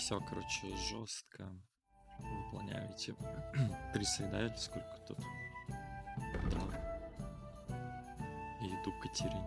Все, короче, жестко. Выполняете. 3 среда или сколько тут? Да. И иду к Катерине.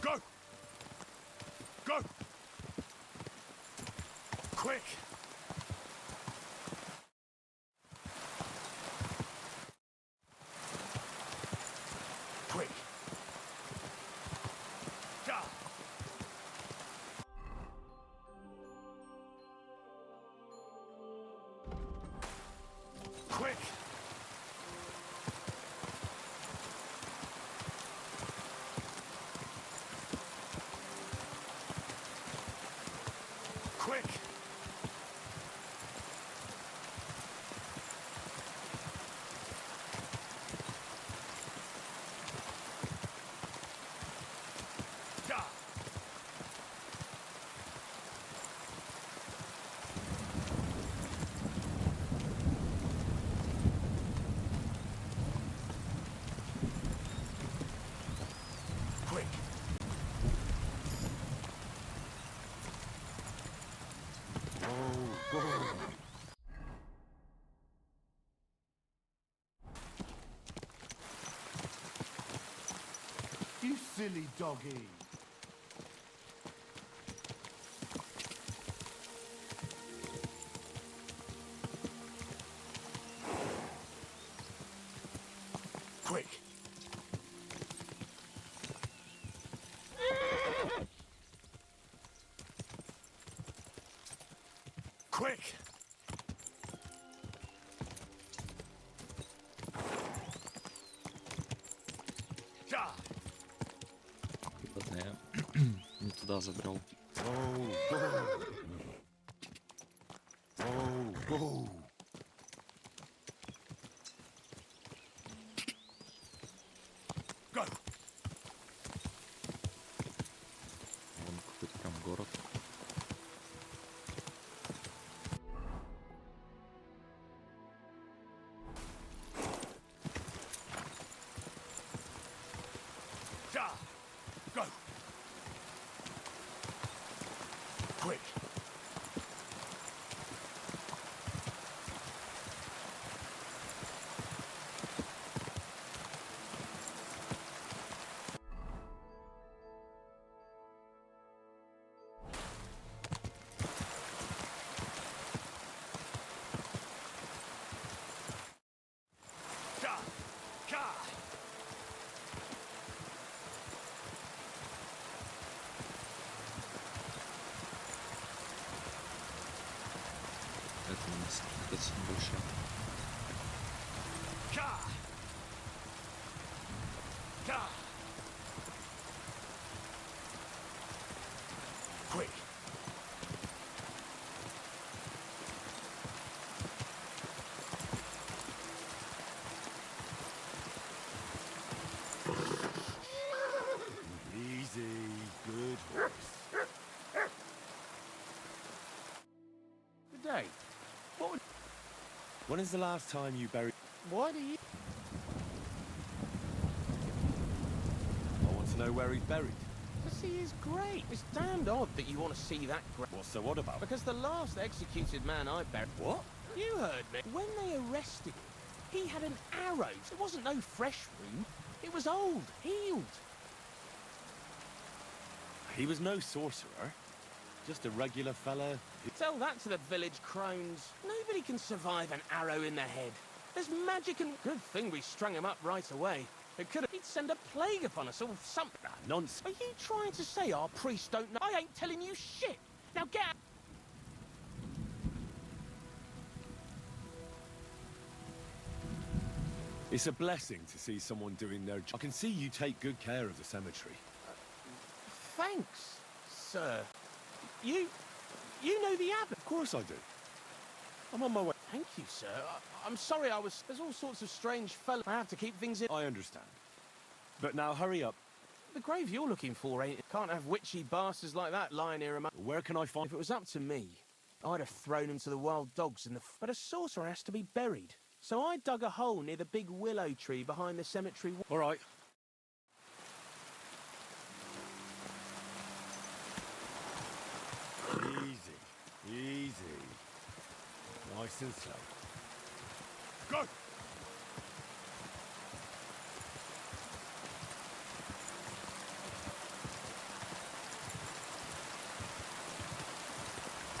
Go! Go! Quick! Quick! Go! Quick! Quick! Go! Quick! Go! You silly doggy! Quick! Quick! Ja! Да, я не туда забрал. Go! Вон какой-то прям город. Ja! Go! Quick! Ja! Ka! Это у нас достаточно большая. Ka! Ka! Quick! Easy, good horse. Good day. When is the last time you buried... Why do you... I want to know where he's buried. To see his grave. It's damned odd that you want to see that grave. Well, so what about? Because the last executed man I buried... What? You heard me. When they arrested him, he had an arrow. It wasn't no fresh wound. It was old, healed. He was no sorcerer. Just a regular fella. Tell that to the village crones. Nobody can survive an arrow in the head. There's magic and... Good thing we strung him up right away. It could have. He'd send a plague upon us or something. Ah, nonsense. Are you trying to say our priests don't know? I ain't telling you shit. Now get out. It's a blessing to see someone doing their job. I can see you take good care of the cemetery. Thanks, sir. You know the abbot. Of course I do. I'm on my way. Thank you, sir. I'm sorry I was... There's all sorts of strange fellas. I have to keep things in... I understand. But now hurry up. The grave you're looking for, ain't it? Can't have witchy bastards like that lying here among... Where can I find... If it was up to me, I'd have thrown him to the wild dogs in the... But a sorcerer has to be buried. So I dug a hole near the big willow tree behind the cemetery wall. All right. Easy. Easy. Nice and slow. Go!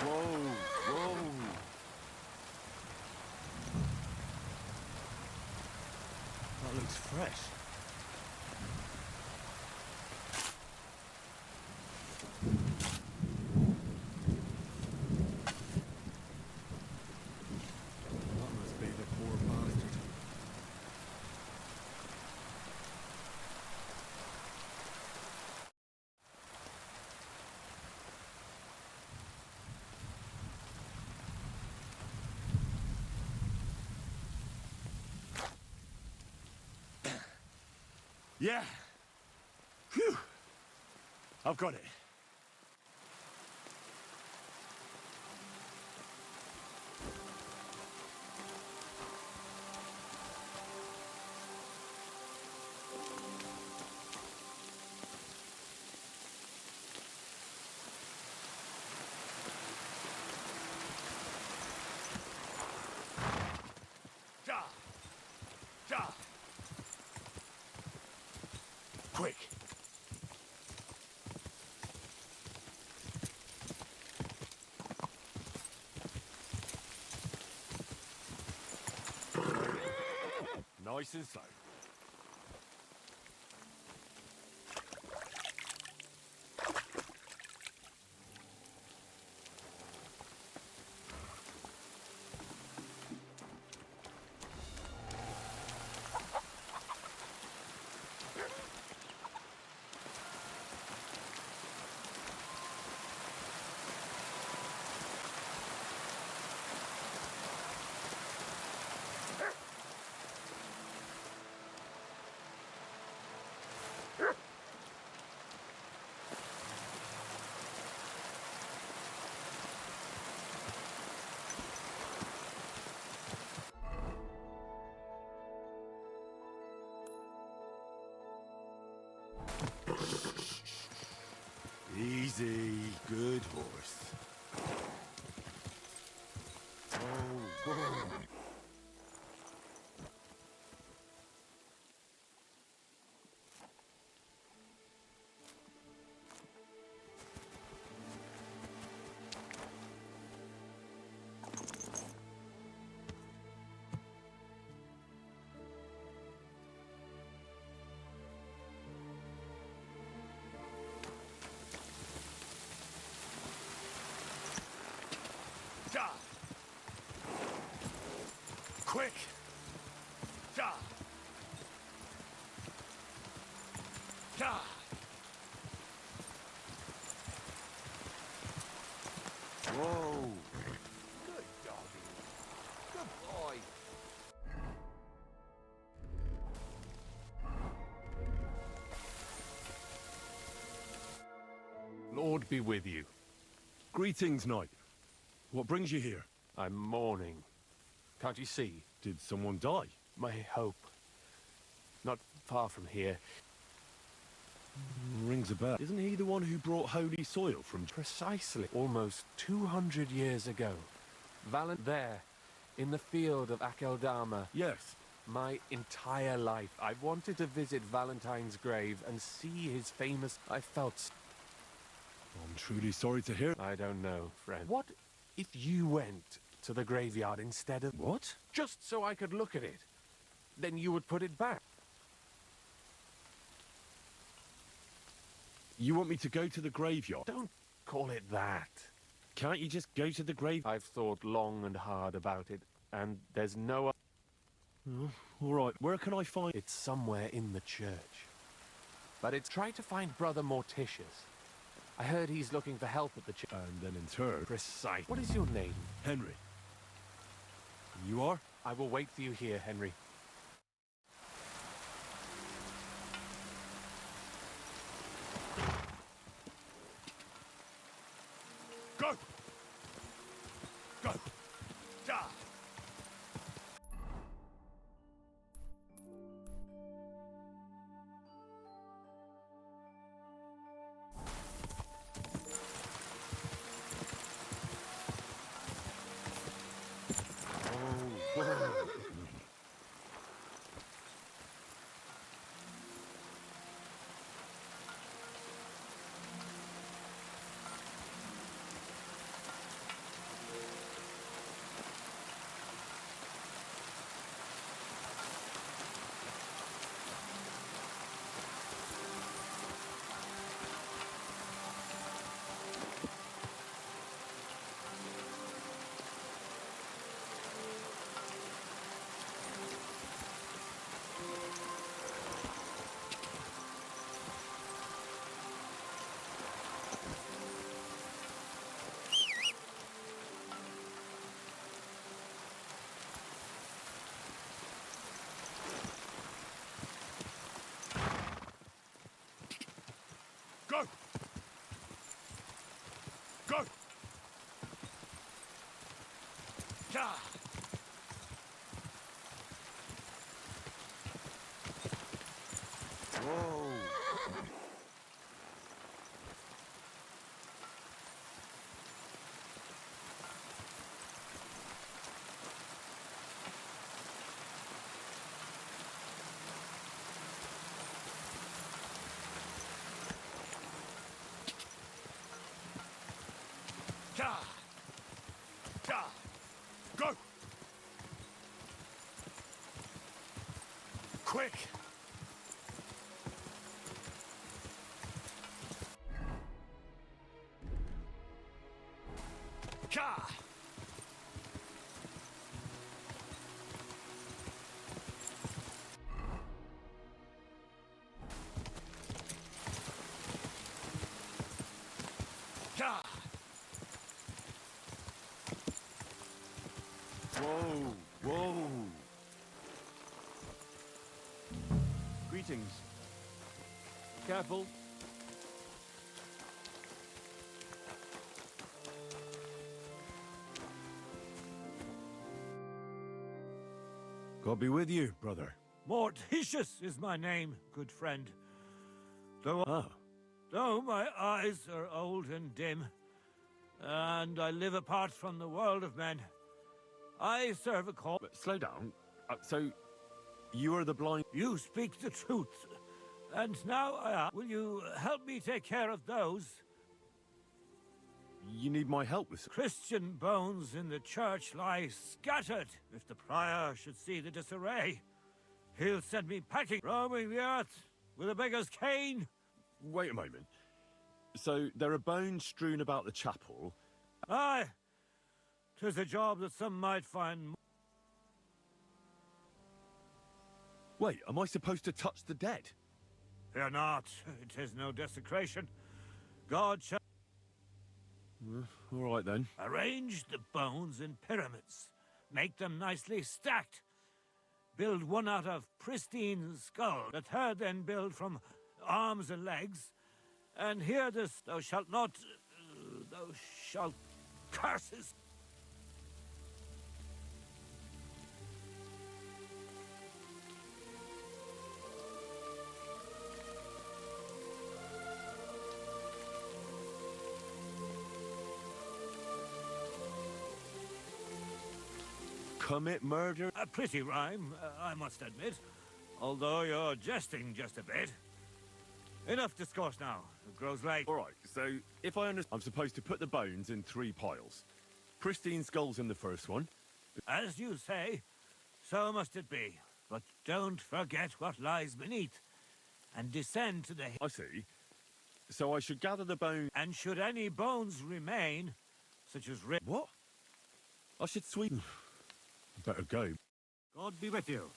Whoa, whoa. That looks fresh. That must be the poor bastard. Yeah. Phew. I've got it. Ja. Ja. Quick. Nice and slow. Easy, good horse. Oh, whoa. Ja. Quick. Ja. Ja. Whoa. Good doggy. Good boy. Lord be with you. Greetings, knight. What brings you here? I'm mourning. Can't you see? Did someone die? My hope. Not far from here. Rings a bell. Isn't he the one who brought holy soil from... Precisely. Almost 200 years ago. There, in the field of Akeldama. Yes. My entire life, I've wanted to visit Valentine's grave and see his famous... I felt... I'm truly sorry to hear... I don't know, friend. What if you went to the graveyard instead of... What? Just so I could look at it. Then you would put it back. You want me to go to the graveyard? Don't call it that. Can't you just go to the grave? I've thought long and hard about it, and there's no... All right, where can I find... It's somewhere in the church. But it's... Try to find Brother Morticius. I heard he's looking for help at the church. And then in turn... Precise. What is your name? Henry. You are? I will wait for you here, Henry. Go! Go! Da! Go! Go! Da! Whoa! Da! Da! Go! Quick! Ka! Ka! Whoa! Whoa! Greetings. Careful. God be with you, brother. Morticius is my name, good friend. Ah, Though my eyes are old and dim, and I live apart from the world of men, I serve a call. but slow down. So, you are the blind... You speak the truth. And now I ask, will you help me take care of those You need my help with... Christian bones in the church lie scattered? If the prior should see the disarray, he'll send me packing, roaming the earth with a beggar's cane. Wait a moment. So, there are bones strewn about the chapel. Aye, 'tis a job that some might find. Wait, am I supposed to touch the dead? Fear not, it is no desecration. God shall All right, then. arrange the bones in pyramids, make them nicely stacked, build one out of pristine skull, the third then build from arms and legs, and hear this, thou shalt not, thou shalt curses. Commit murder? A pretty rhyme, I must admit, although you're jesting just a bit. Enough discourse now. It grows late. All right, so if I understand, I'm supposed to put the bones in 3 piles. Pristine skulls in the first one. As you say, so must it be. But don't forget what lies beneath, and descend to the... I see. So I should gather the bones. And should any bones remain, such as ribs... What? I should sweep. Better go. God be with you.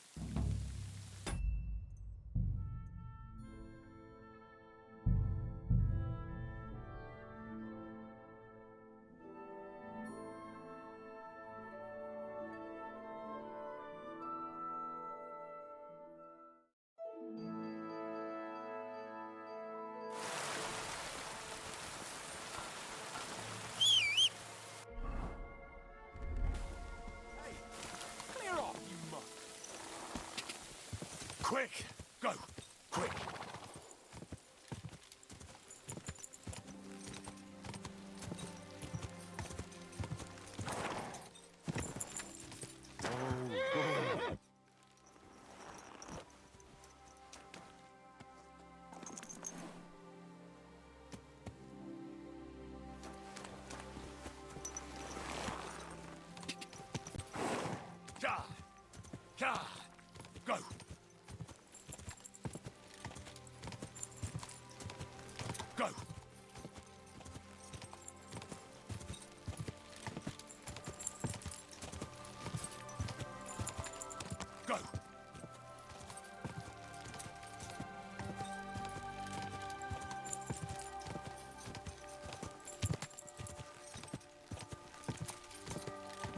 Clear off, you muck! Quick! Go! Quick! Ja! Ja! Go! Go! Go!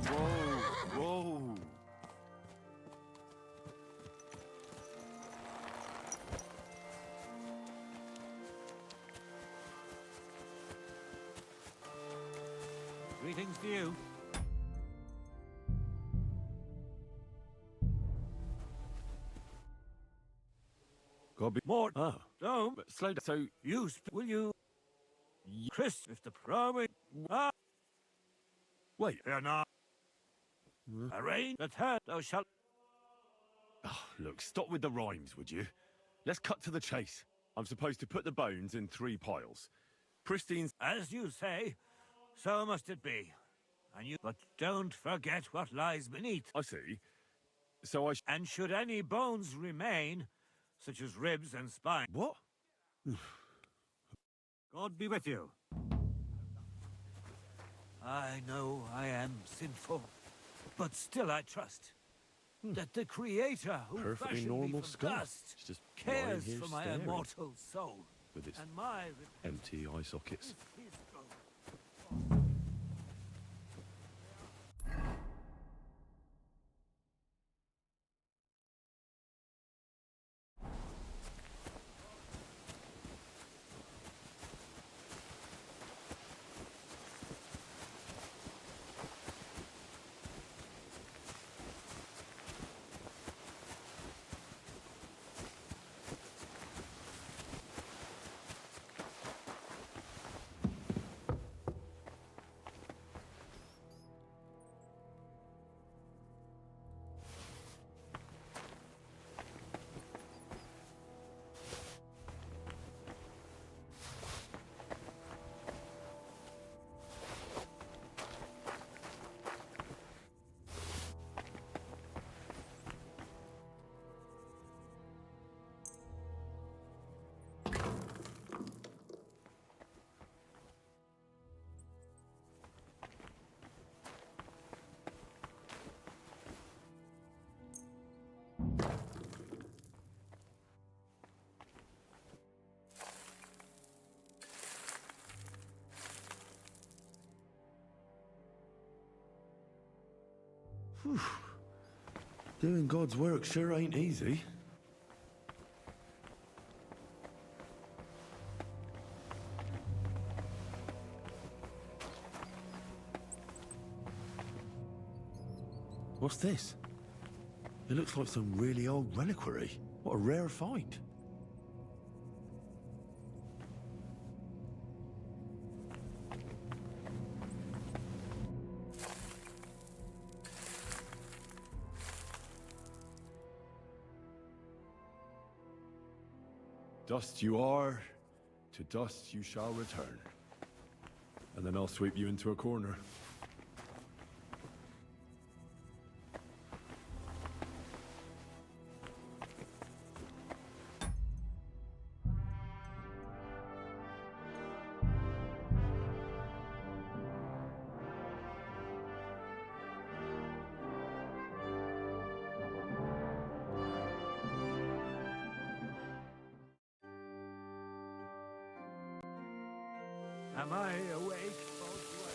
Whoa! Whoa! Greetings to you. God be More. Oh, Don't. but slow down. So You will you? Chris, if the promise. Ah, wait. fear not. Arrange that her thou shalt. Oh, look, stop with the rhymes, would you? Let's cut to the chase. I'm supposed to put the bones in 3 piles. Pristine. As you say, so must it be. And you, but don't forget what lies beneath. I see. So I. And should any bones remain, such as ribs and spine, What? God be with you. I know I am sinful, but still I trust that the Creator who Perfectly fashioned me normal from skull. dust It's just lying cares here for my staring immortal soul with its and my empty eye sockets. is his goal. Doing God's work sure ain't easy. What's this? It looks like some really old reliquary. What a rare find. Dust you are, to dust you shall return. And then I'll sweep you into a corner. Am I awake? Or do I...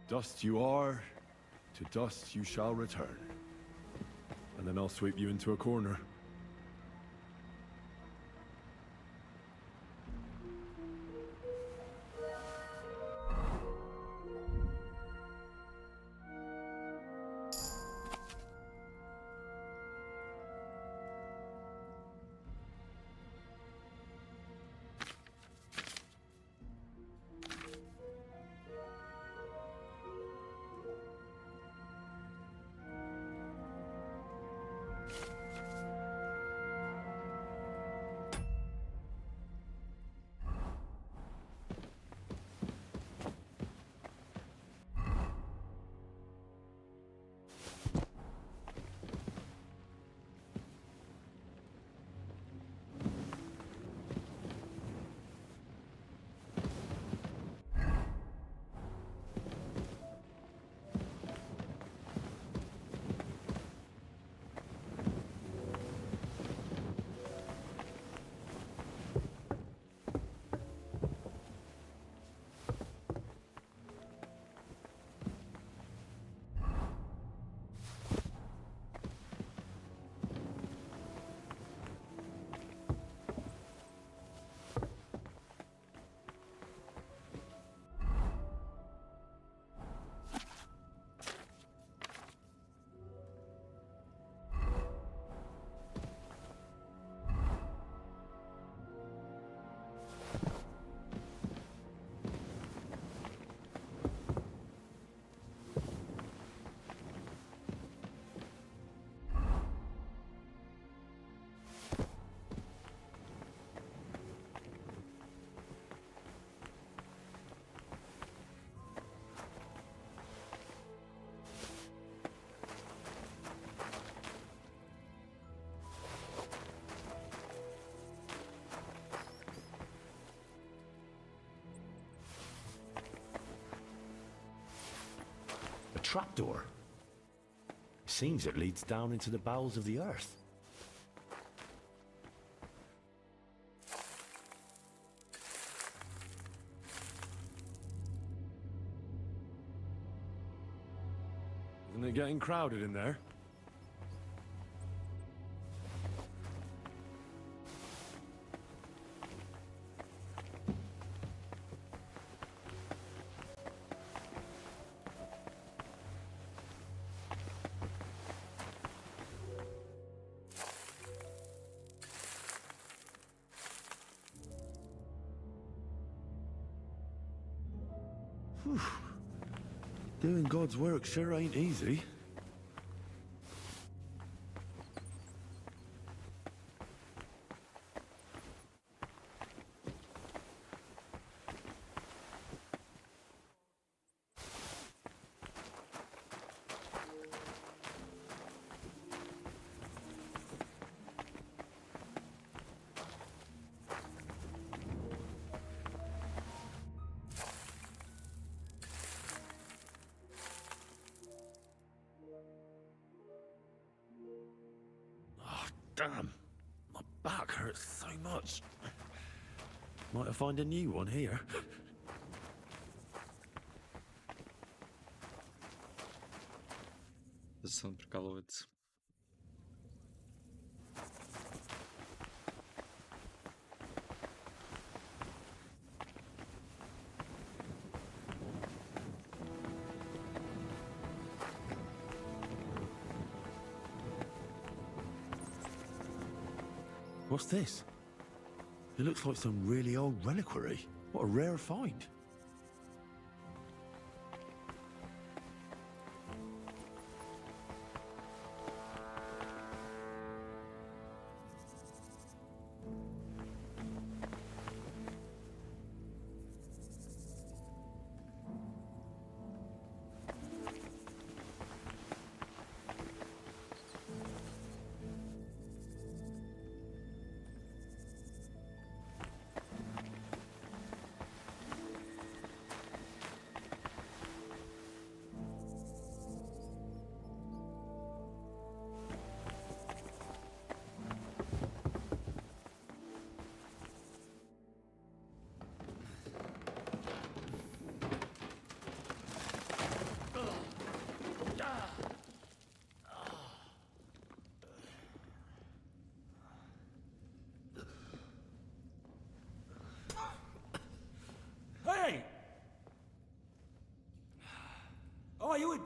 Dust you are, to dust you shall return. And then I'll sweep you into a corner. A trapdoor. Seems it leads down into the bowels of the earth. Isn't it getting crowded in there? Doing God's work sure ain't easy. Damn, my back hurts so much. Might have found a new one here. Зачем он прикалывается? What's this? It looks like some really old reliquary. What a rare find.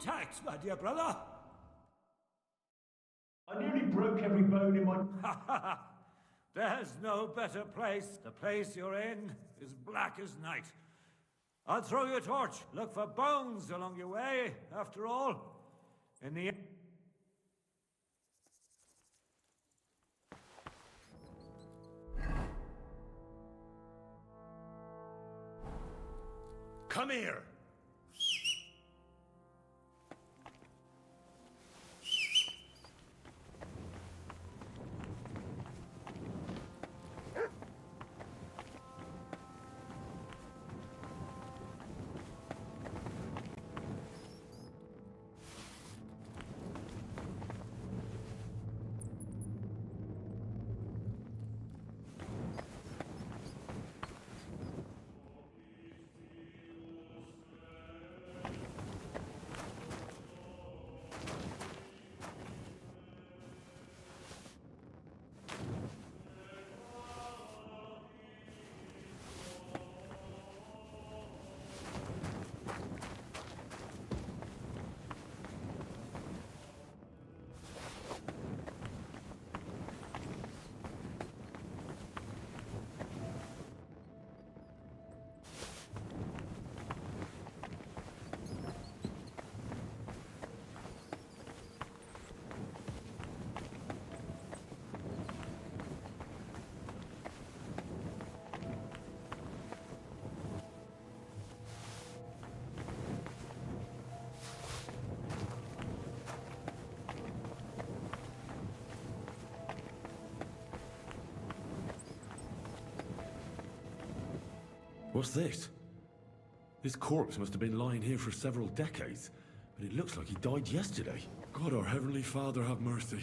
tact, my dear brother. I nearly broke every bone in my... Ha ha ha! There's no better place. The place you're in is black as night. I'll throw you a torch. Look for bones along your way, after all. In the end. Come here! What's this? This corpse must have been lying here for several decades, but it looks like he died yesterday. God, our Heavenly Father, have mercy.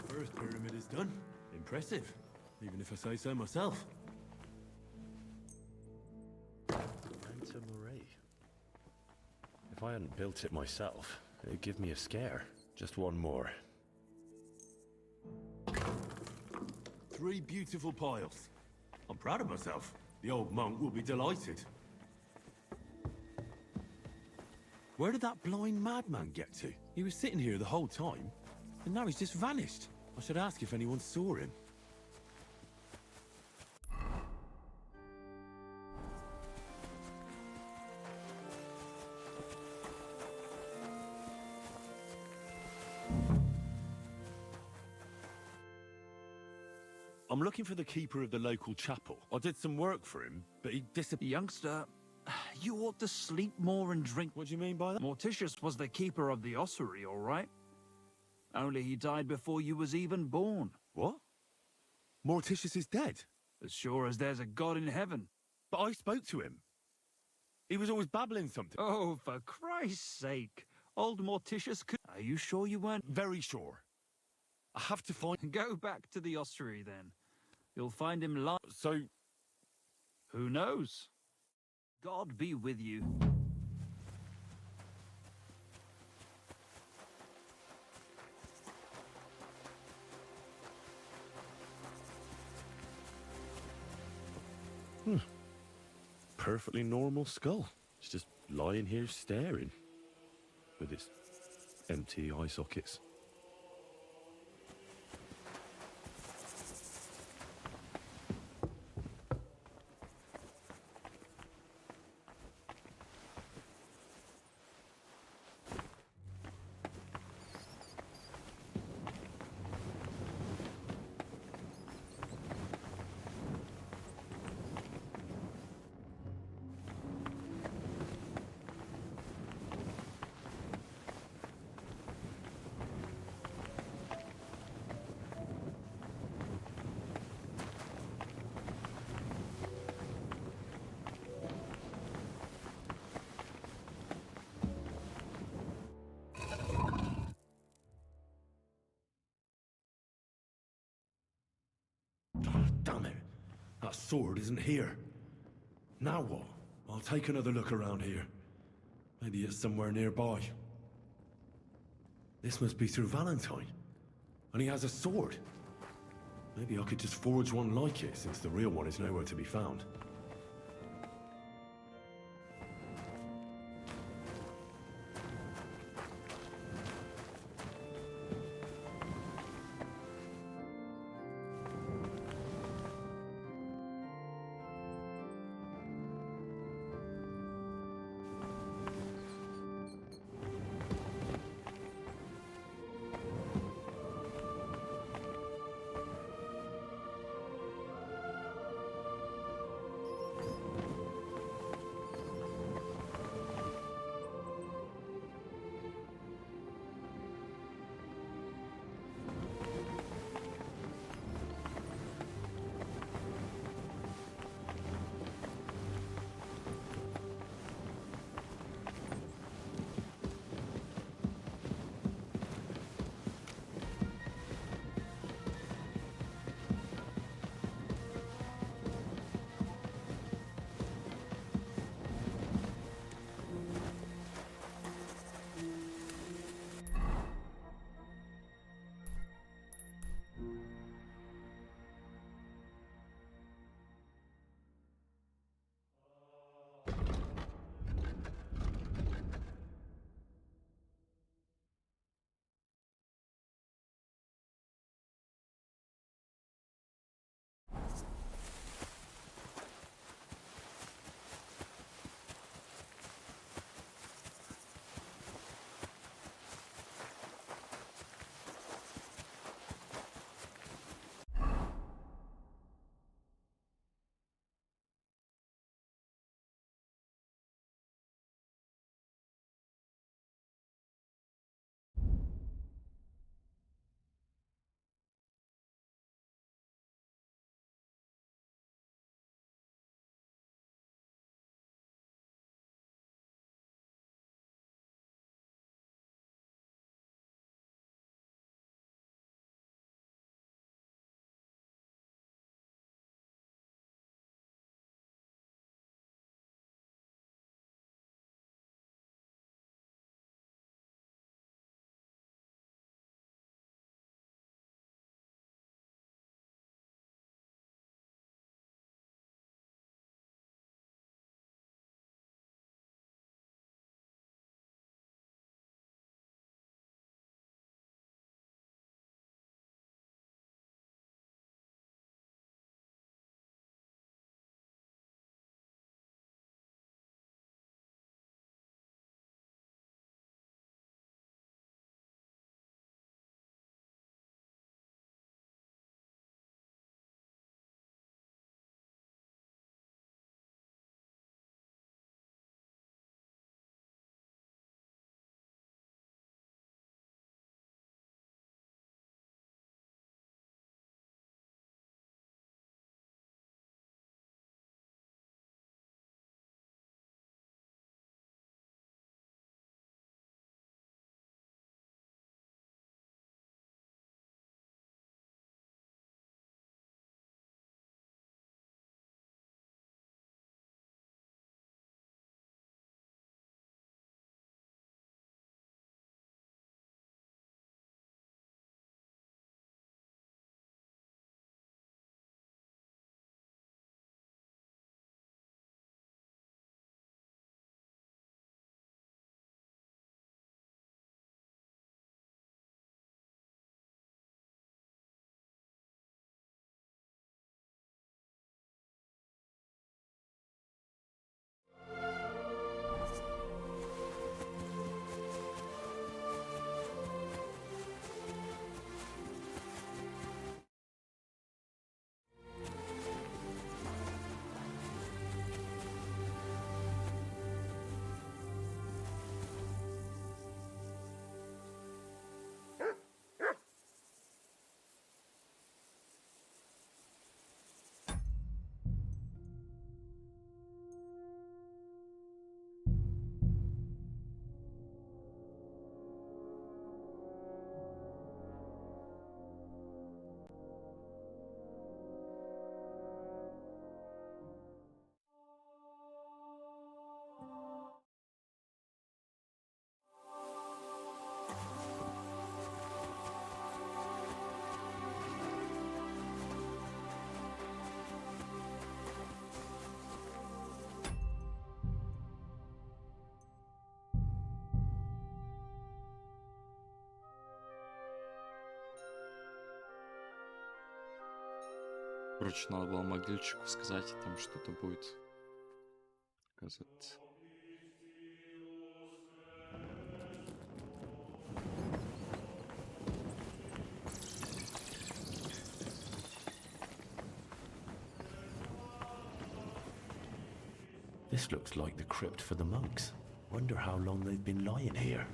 First pyramid is done. Impressive, even if I say so myself. Manta Murray. If I hadn't built it myself, it'd give me a scare. Just one more. 3 beautiful piles. I'm proud of myself. The old monk will be delighted. Where did that blind madman get to? He was sitting here the whole time, and now he's just vanished. I should ask if anyone saw him. I'm looking for the keeper of the local chapel. I did some work for him, but he disappeared. Youngster, you ought to sleep more and drink. What do you mean by that? Morticius was the keeper of the ossuary, all right? Only he died before you was even born. What? Morticius is dead? As sure as there's a God in heaven. But I spoke to him. He was always babbling something. Oh, for Christ's sake. Old Morticius could... Are you sure you weren't... Very sure. I have to find... Go back to the ossuary, then. You'll find him lying... So... Who knows? God be with you. Perfectly normal skull. It's just lying here staring. With its empty eye sockets. Damn it! That sword isn't here. Now what? I'll take another look around here. Maybe it's somewhere nearby. This must be Sir Valentine. And he has a sword. Maybe I could just forge one like it, since the real one is nowhere to be found. Короче, надо было могильщику сказать, там что-то будет. Оказывается. This looks like the crypt for the monks. Wonder how long they've been lying here.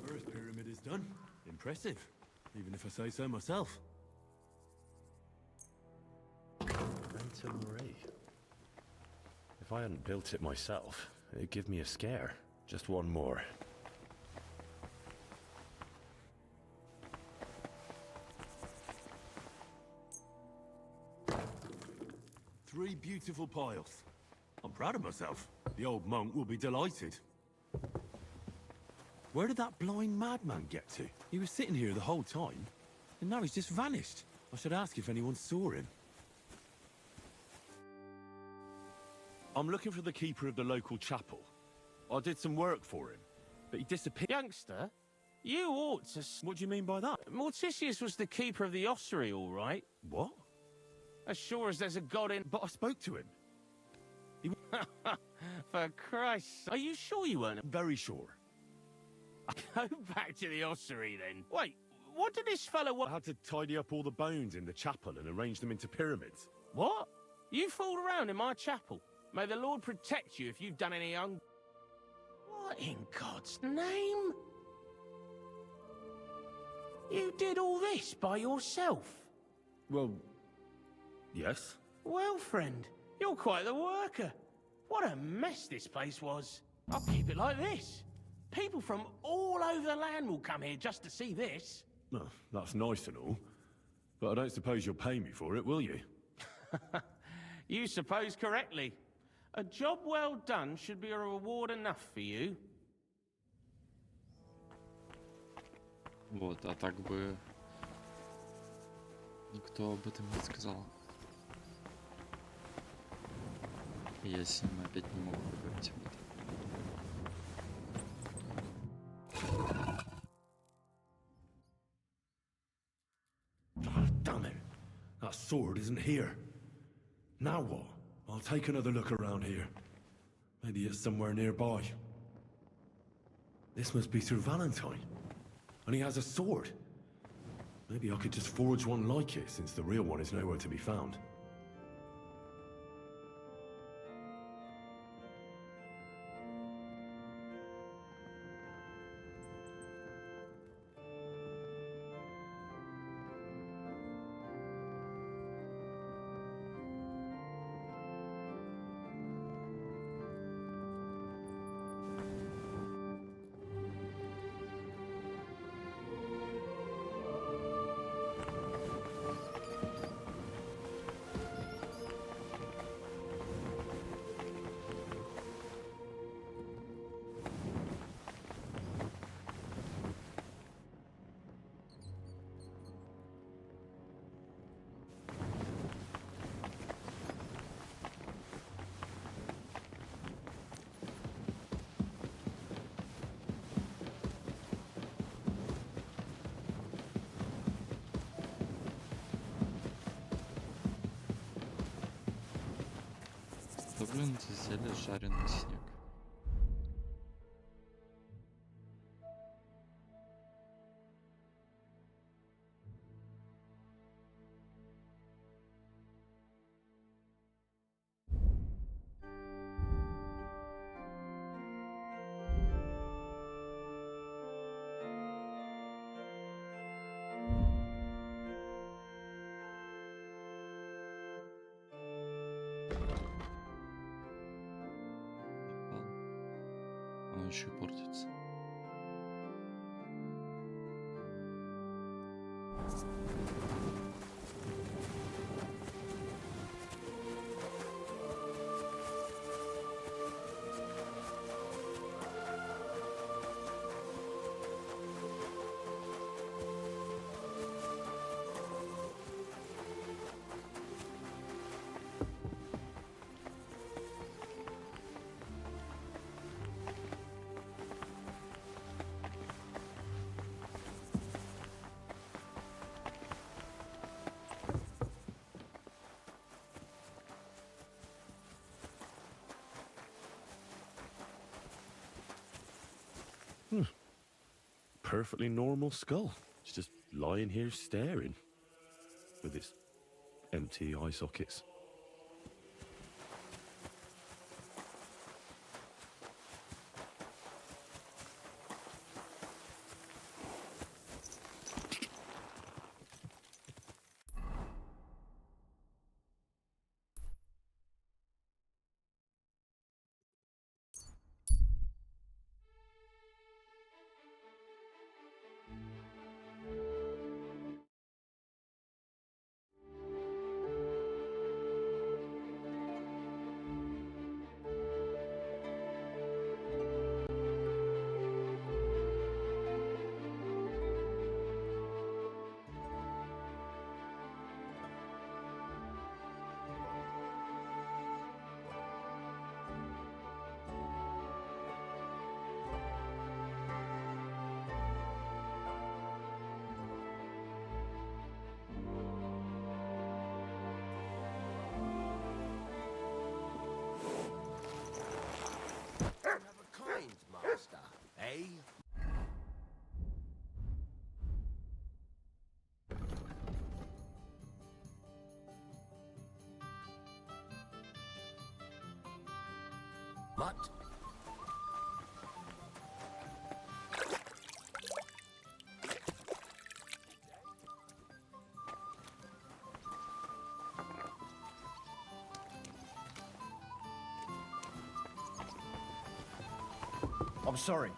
First pyramid is done. Impressive, even if I say so myself. Santa Maria. If I hadn't built it myself, it'd give me a scare. Just one more. Three beautiful piles. I'm proud of myself. The old monk will be delighted. Where did that blind madman get to? He was sitting here the whole time, and now he's just vanished. I should ask if anyone saw him. I'm looking for the keeper of the local chapel. I did some work for him, but he disappeared. Youngster, you ought to... What do you mean by that? Morticius was the keeper of the ossuary, all right? What? As sure as there's a god in... But I spoke to him. For Christ, are you sure you weren't? Very sure. Go back to the ossuary, then. Wait, what did this fellow I want? had to tidy up all the bones in the chapel and arrange them into pyramids. What? You fooled around in my chapel? May the Lord protect you if you've done any What in God's name? You did all this by yourself? Well, yes. Well, friend, you're quite the worker. What a mess this place was. I'll keep it like this. People from all over the land will come here just to see this. Well, that's nice and all, but I don't suppose you'll pay me for it, will you? You suppose correctly. A job well done should be a reward enough for you. Вот, а так бы никто об этом не сказал. Я с ним опять не могу поговорить об этом. Ah, damn it. That sword isn't here. Now what? I'll take another look around here. Maybe it's somewhere nearby. This must be Sir Valentine. And he has a sword. Maybe I could just forge one like it, since the real one is nowhere to be found. Да блин, это зелье жареный снег. еще и портится. Perfectly normal skull. It's just lying here staring. With its empty eye sockets. Kind, master, eh? What? I'm sorry.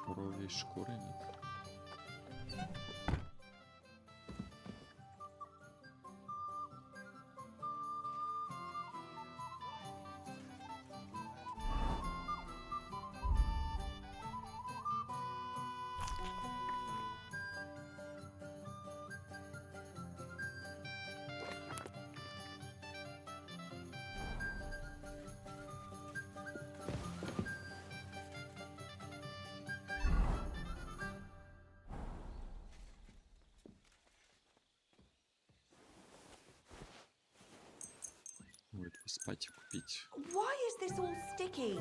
Коровьей шкуры нет. Вот поспать и купить. Why is this all sticky?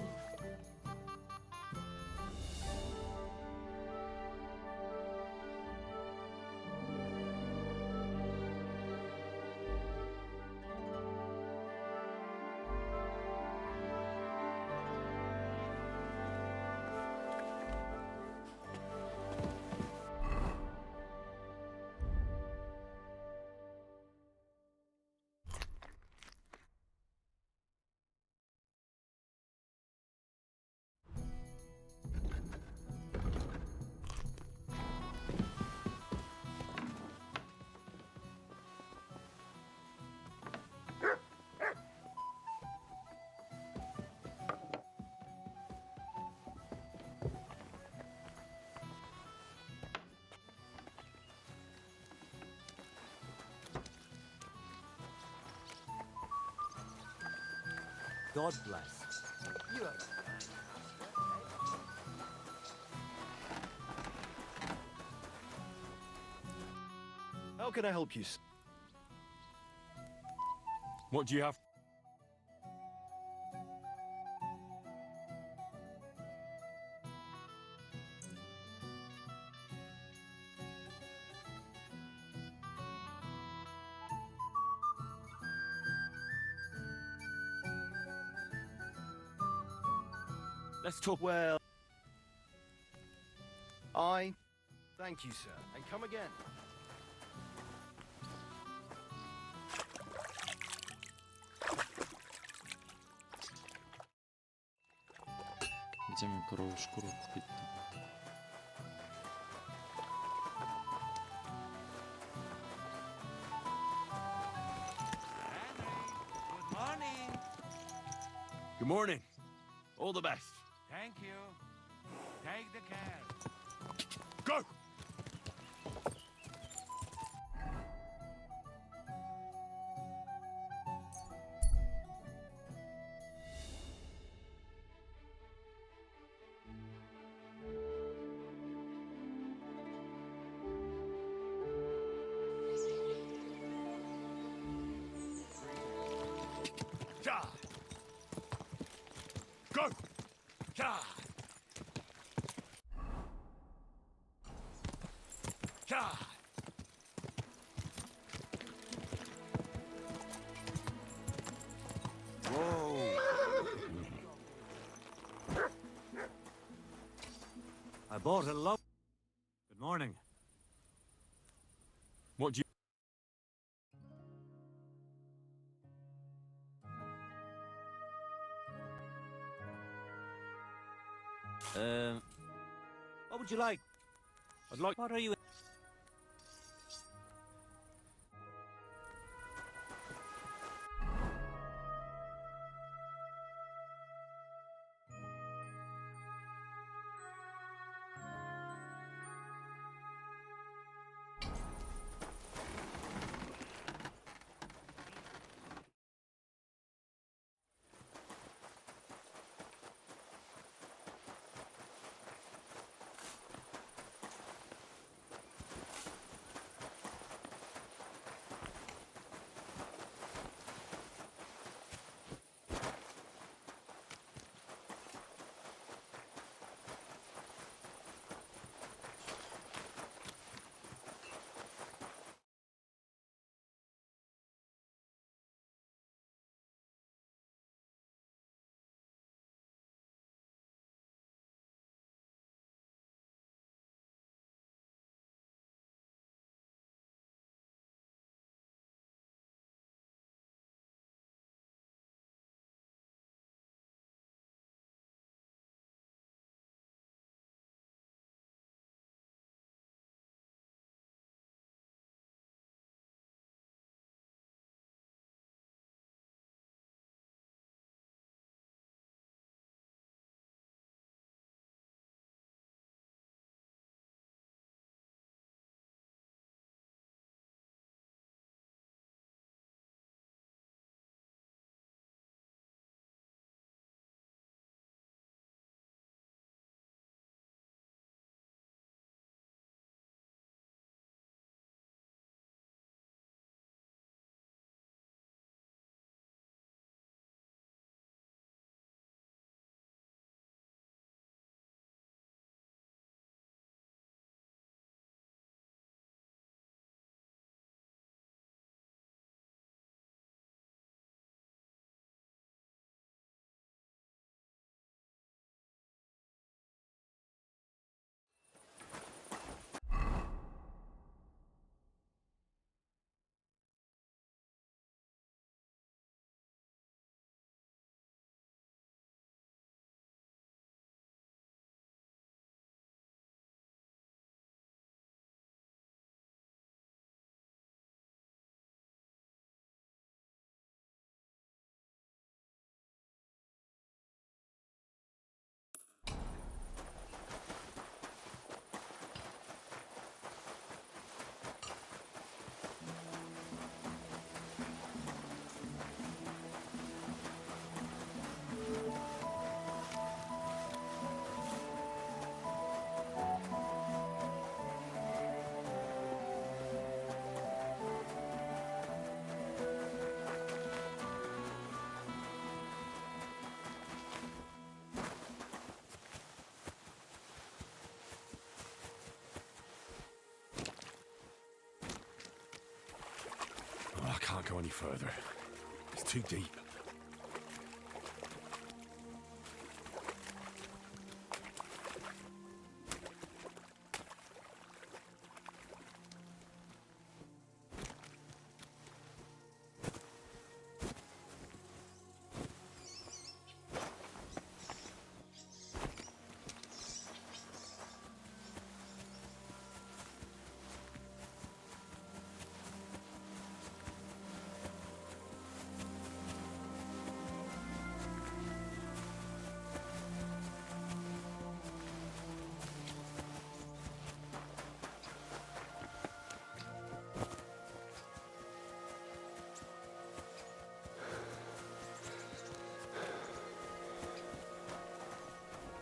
God bless. You have How can I help you? What do you have? Let's talk. Well, thank you, sir, and come again. Idziemy koronę szkór kupić. Good morning. Good morning. All the best. Thank you. Take the care. Go! Ja! Go! Ja! Ja! I bought a loaf. Good morning. What do you... What would you like? I'd like... What are you? go any further. It's too deep.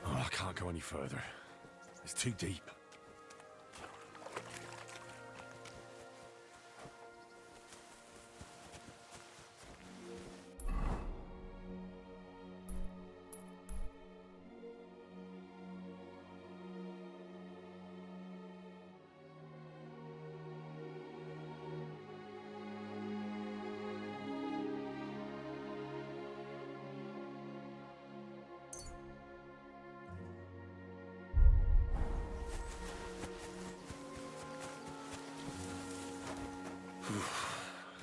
Oh, I can't go any further. It's too deep.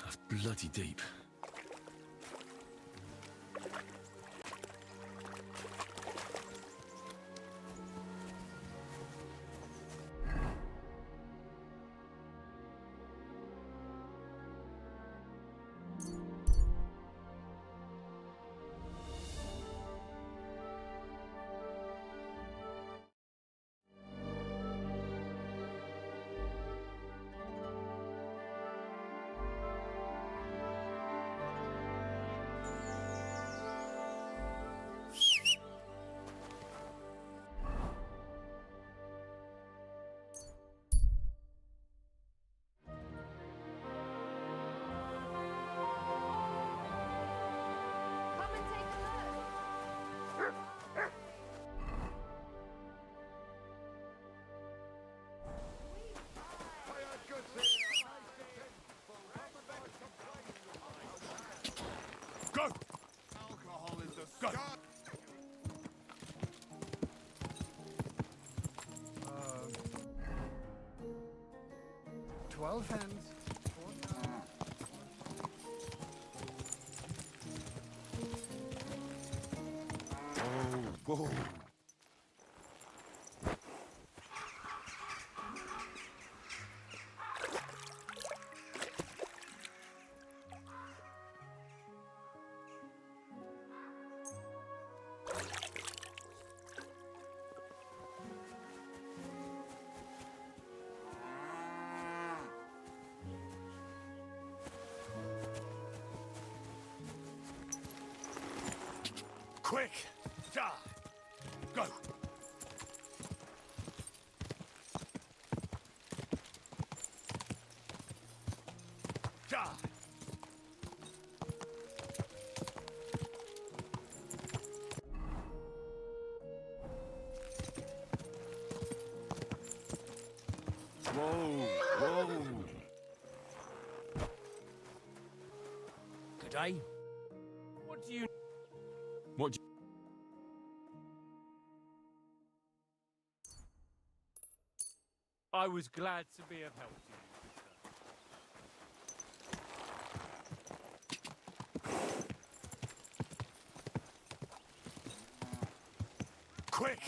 That's bloody deep. Come and take a look. Go! Alcohol is the Go. sky. 12 hands. Whoa. Quick! Die! Go! Die! Whoa! Whoa! G'day. What do you... What? I was glad to be of help to you. Quick!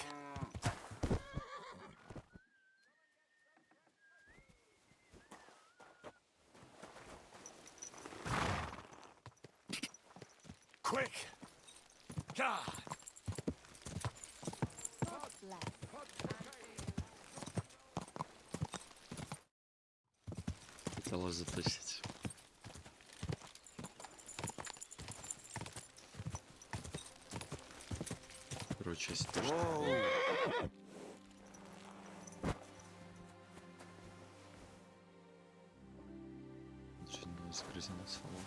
Quick! God! God bless. Пыталась затащить. Короче, если то, что... Очень загрязнено слово.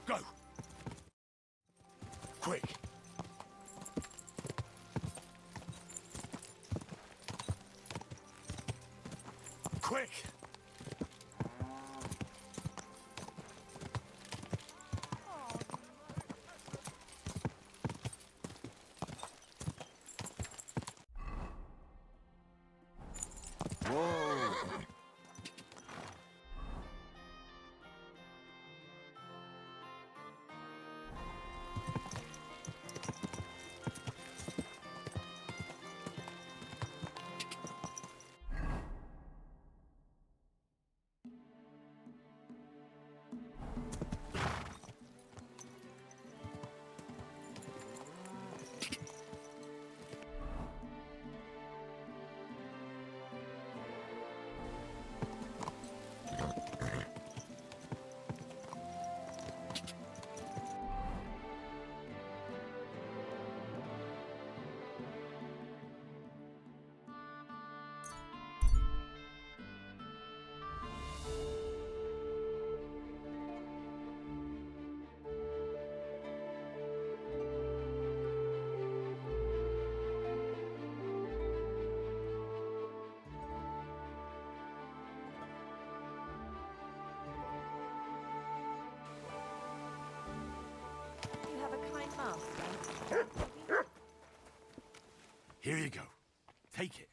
Go! Quick! Quick! You have a kind master. Here you go. Take it.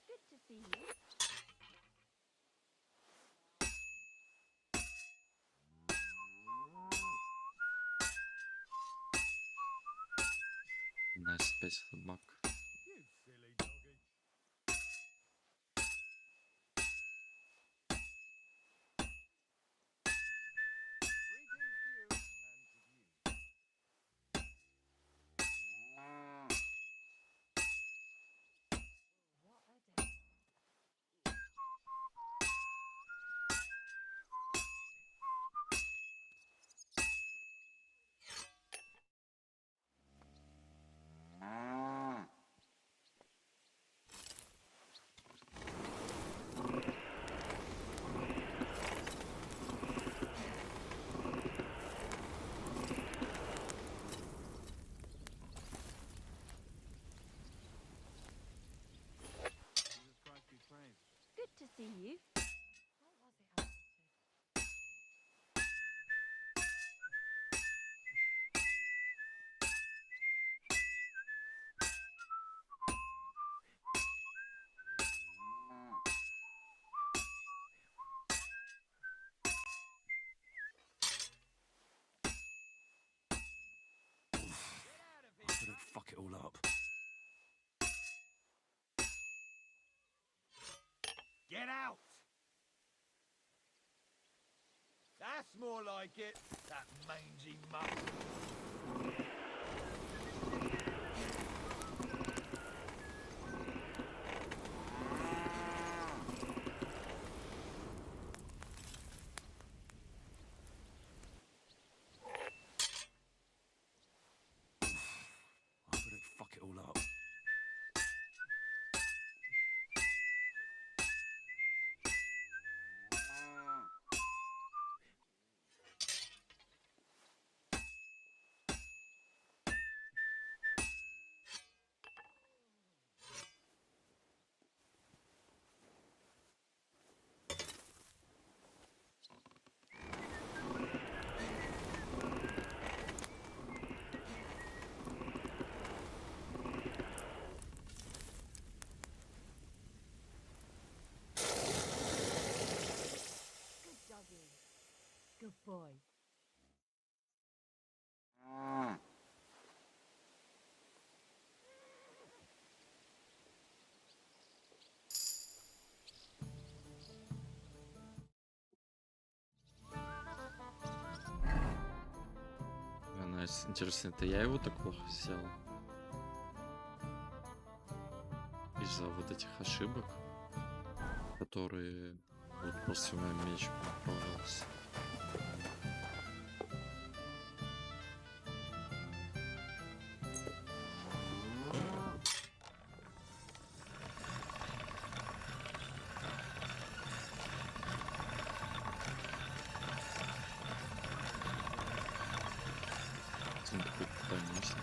Good to see you. Nice space for the buck. You silly doggy. What a day. Good to see you. What was it I wanted? I better fuck it all up. Get out! That's more like it. That mangy mutt. I better fuck it all up. Интересно, это я его так плохо сделал? Из-за вот этих ошибок, которые вот просто мой меч провалился. Он такой тонистый.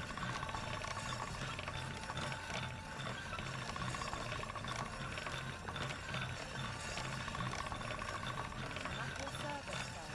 At your service, sir.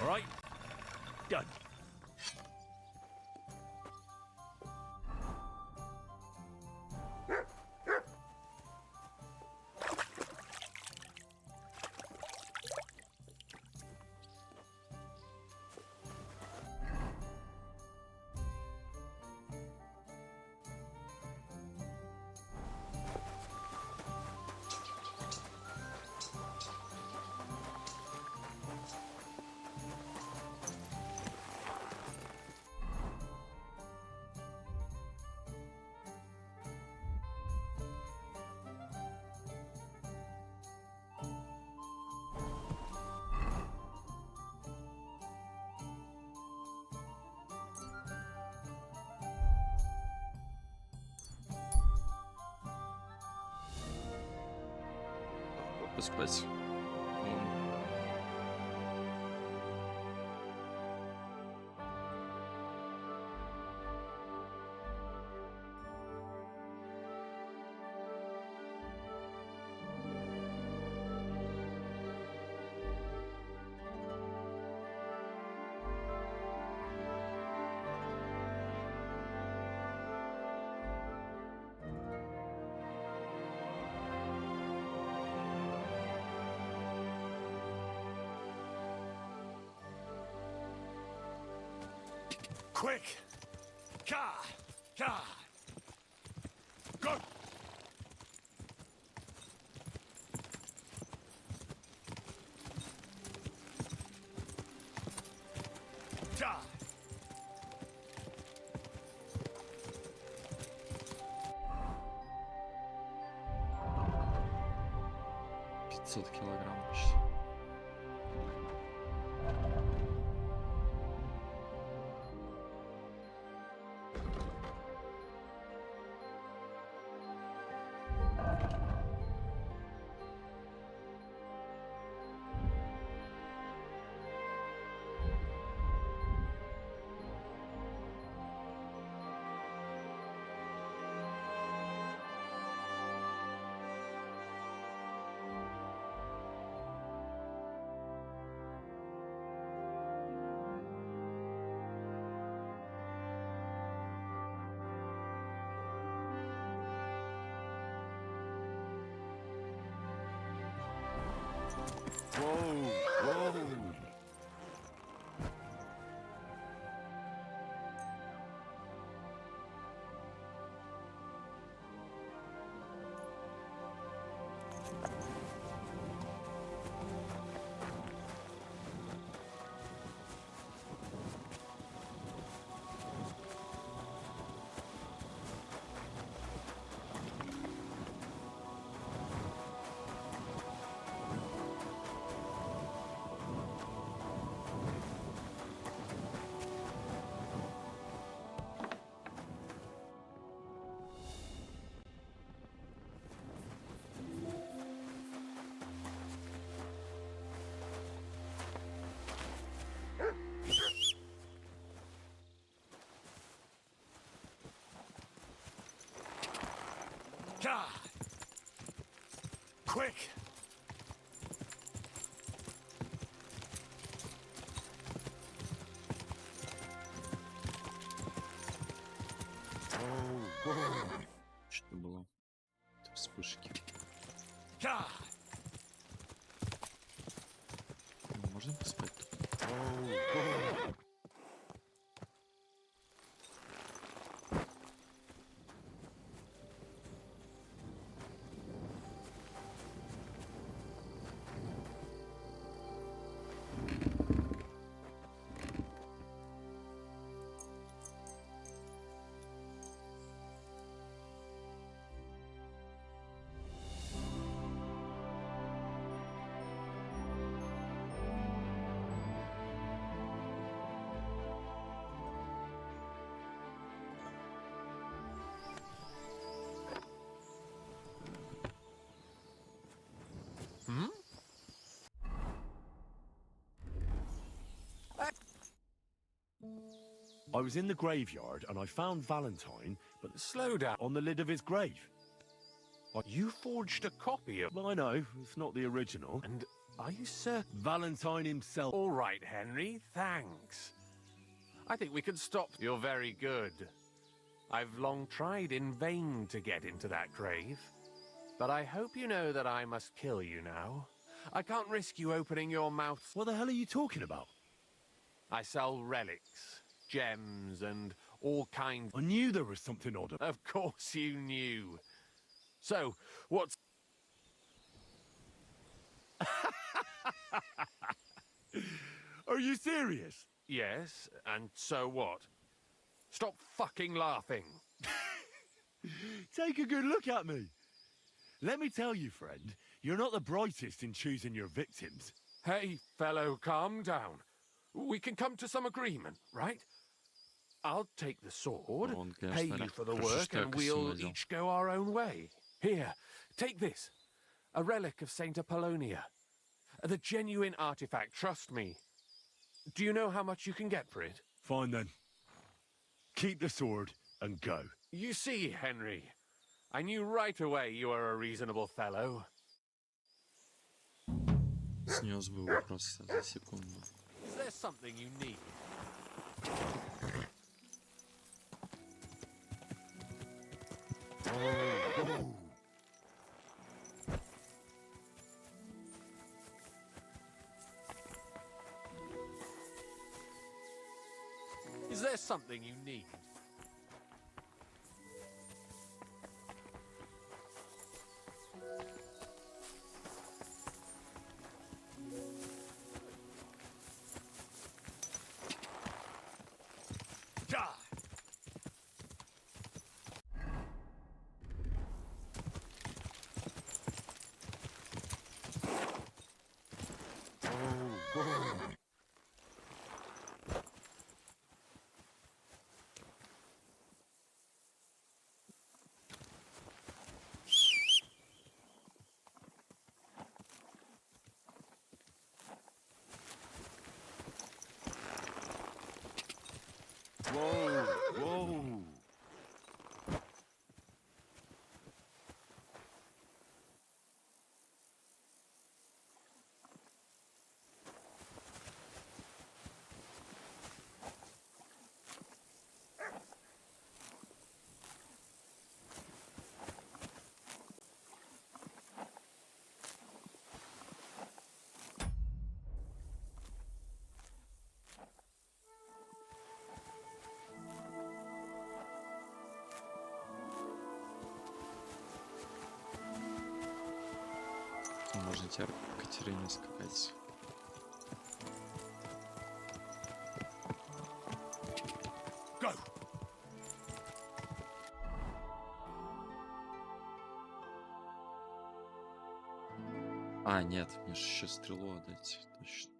All right. Done. Поспать. Quick! Ka! Ka! Go! Ja! 500 килограмм почти. God! Quick! Что было? Это вспышки. God! Можно поспать? I was in the graveyard and I found Valentine, but Slow down. on the lid of his grave. You forged a copy of... Well, I know, it's not the original. And are you certain? Valentine himself. All right, Henry, thanks. I think we can stop. You're very good. I've long tried in vain to get into that grave. But I hope you know that I must kill you now. I can't risk you opening your mouth. What the hell are you talking about? I sell relics, gems, and all kinds. I knew there was something odd. Of course you knew. So, what's... Are you serious? Yes, and so what? Stop fucking laughing. Take a good look at me. Let me tell you, friend, you're not the brightest in choosing your victims. Hey, fellow, calm down. We can come to some agreement, right? I'll take the sword, Он, pay конечно, you for the хорошо, work, что я and костюм we'll надел. each go our own way. Here, take this. A relic of Saint Apollonia. The genuine artifact, trust me. Do you know how much you can get for it? Fine then. Keep the sword and go. You see, Henry, I knew right away you were a reasonable fellow. Снес бы его просто за секунду. Is there something you need? Is there something you need? Whoa, whoa. Можно теперь к Катерине скакать. Go! А, нет, мне же еще стрелу отдать. Точно.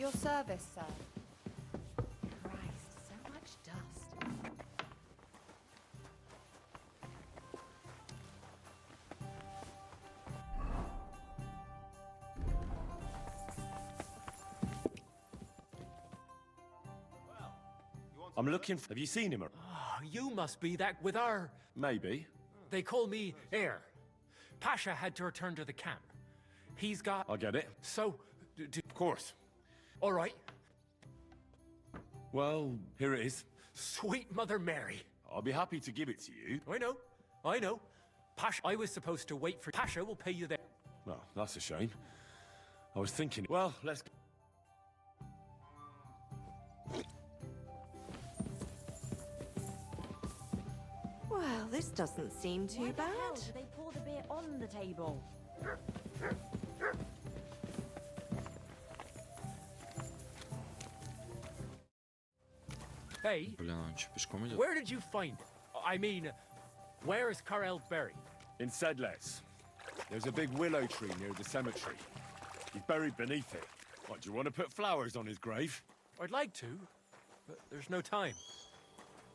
your service, sir. Christ, so much dust. I'm looking for... Have you seen him? Oh, you must be that with our... Maybe. They call me Heir. Pasha had to return to the camp. He's got... I get it. So... Of course. All right. Well, here it is. Sweet Mother Mary. I'll be happy to give it to you. I know. Pasha, I was supposed to wait for... Pasha will pay you there. Well, that's a shame. I was thinking... Well, let's... Well, this doesn't seem too Why the bad. hell do they pour the beer on the table? Hey, Блин, он что, пешком идет? where did you find... I mean, where is Karel buried? In Sedlets. There's a big willow tree near the cemetery. He's buried beneath it. What, do you want to put flowers on his grave? I'd like to, but there's no time.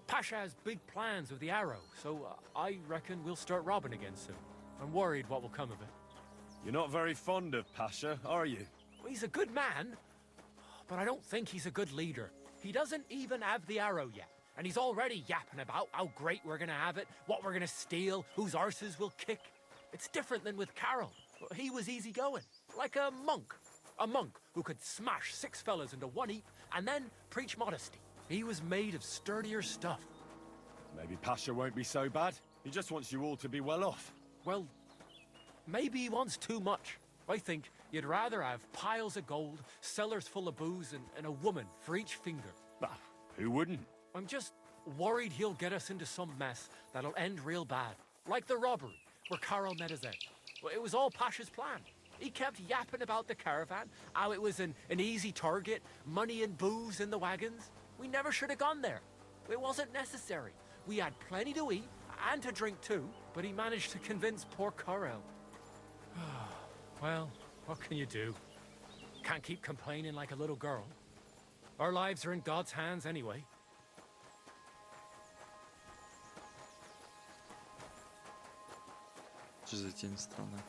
Pasha has big plans with the arrow, so I reckon we'll start robbing again soon. I'm worried what will come of it. You're not very fond of Pasha, are you? He's a good man, but I don't think he's a good leader. He doesn't even have the arrow yet, and he's already yapping about how great we're gonna have it, what we're gonna steal, whose arses we'll kick. It's different than with Carol. He was easygoing, like a monk. A monk who could smash 6 fellas into one heap and then preach modesty. He was made of sturdier stuff. Maybe Pasha won't be so bad. He just wants you all to be well off. Well, maybe he wants too much. I think you'd rather have piles of gold, cellars full of booze, and a woman for each finger. Bah, who wouldn't? I'm just worried he'll get us into some mess that'll end real bad. Like the robbery, where Carol met us end. Well, it was all Pasha's plan. He kept yapping about the caravan, how it was an easy target, money and booze in the wagons. We never should have gone there. It wasn't necessary. We had plenty to eat, and to drink too, but he managed to convince poor Carel. Well, what can you do? Can't keep complaining like a little girl. Our lives are in God's hands anyway. Что за тень странная?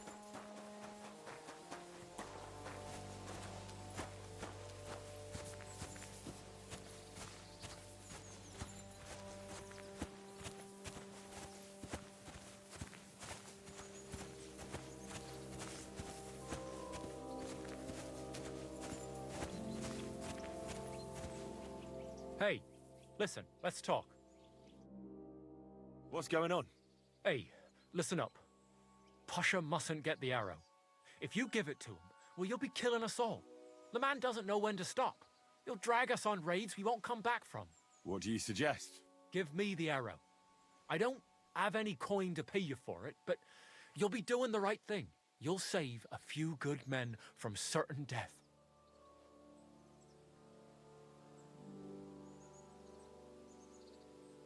Hey, listen, let's talk. What's going on? Hey, listen up. Pasha mustn't get the arrow. If you give it to him, well, you'll be killing us all. The man doesn't know when to stop. He'll drag us on raids we won't come back from. What do you suggest? Give me the arrow. I don't have any coin to pay you for it, but you'll be doing the right thing. You'll save a few good men from certain death.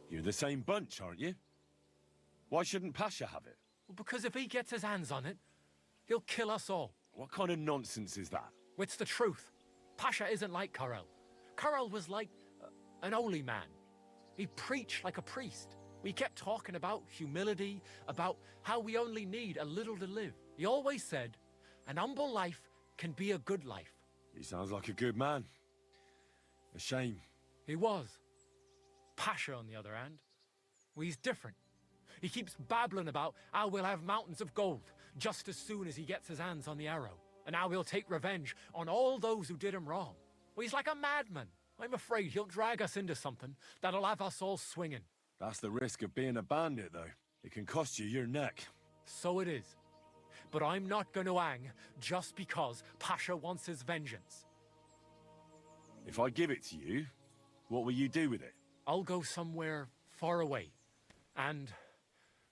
You're the same bunch, aren't you? Why shouldn't Pasha have it? Well, because if he gets his hands on it, he'll kill us all. What kind of nonsense is that? It's the truth. Pasha isn't like Karel. Karel was like an holy man. He preached like a priest. We kept talking about humility, about how we only need a little to live. He always said, an humble life can be a good life. He sounds like a good man. A shame. He was. Pasha, on the other hand, well, he's different. He keeps babbling about how we'll have mountains of gold just as soon as he gets his hands on the arrow, and how he'll take revenge on all those who did him wrong. Well, he's like a madman. I'm afraid he'll drag us into something that'll have us all swinging. That's the risk of being a bandit, though. It can cost you your neck. So it is. But I'm not going to hang just because Pasha wants his vengeance. If I give it to you, what will you do with it? I'll go somewhere far away and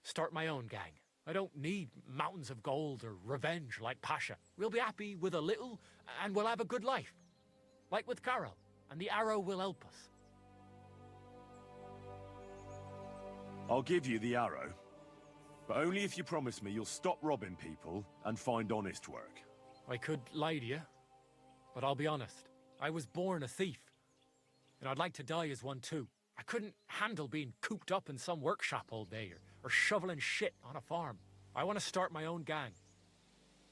start my own gang. I don't need mountains of gold or revenge like Pasha. We'll be happy with a little and we'll have a good life. Like with Carol, and the arrow will help us. I'll give you the arrow, but only if you promise me you'll stop robbing people and find honest work. I could lie to you, but I'll be honest. I was born a thief, and I'd like to die as one too. I couldn't handle being cooped up in some workshop all day or shoveling shit on a farm. I want to start my own gang.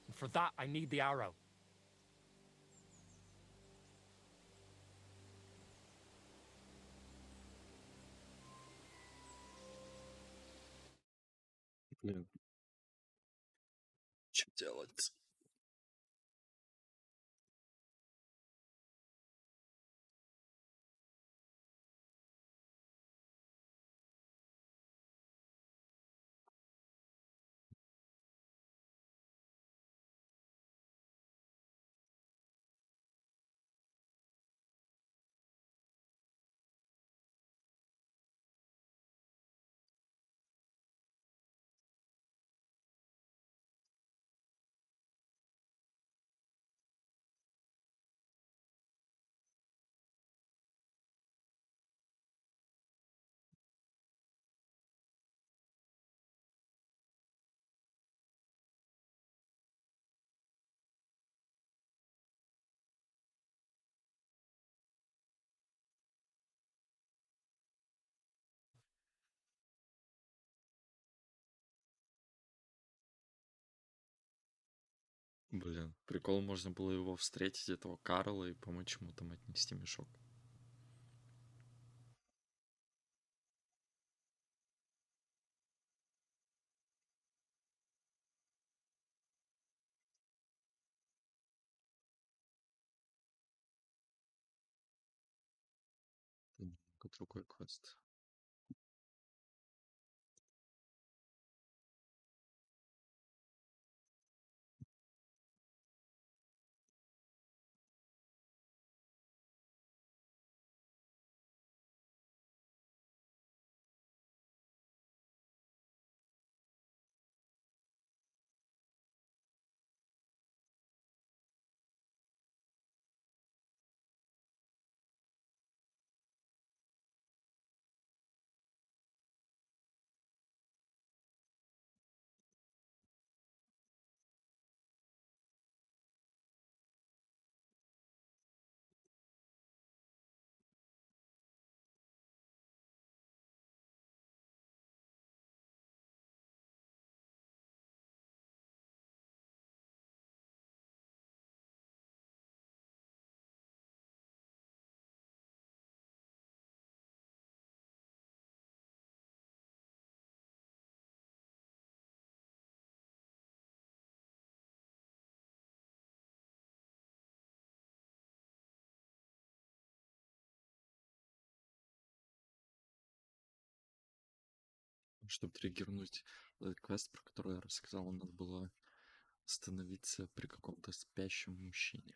And for that, I need the arrow. Блин, что делать? Блин, прикол, можно было его встретить, этого Карла, и помочь ему там отнести мешок. Это немного другой квест. Чтобы триггернуть этот квест, про который я рассказал, надо было остановиться при каком-то спящем мужчине.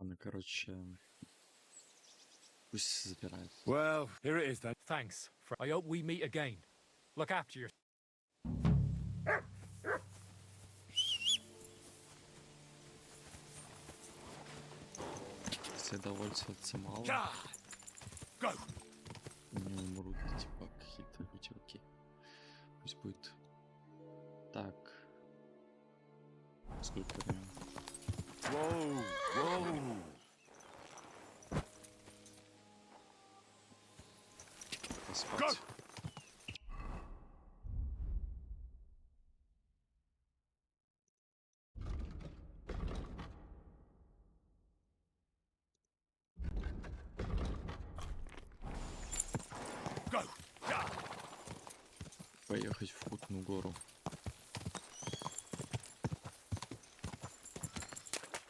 Ну, короче, пусть забирает. Well, here it is then. Thanks. I hope we meet again. Look after your. Если довольствоваться мало, Go! не умрут, типа, какие-то люди, окей. Пусть будет так. Сколько времени? Whoa, whoa. Поспать. Go! Поехать в Кутную гору.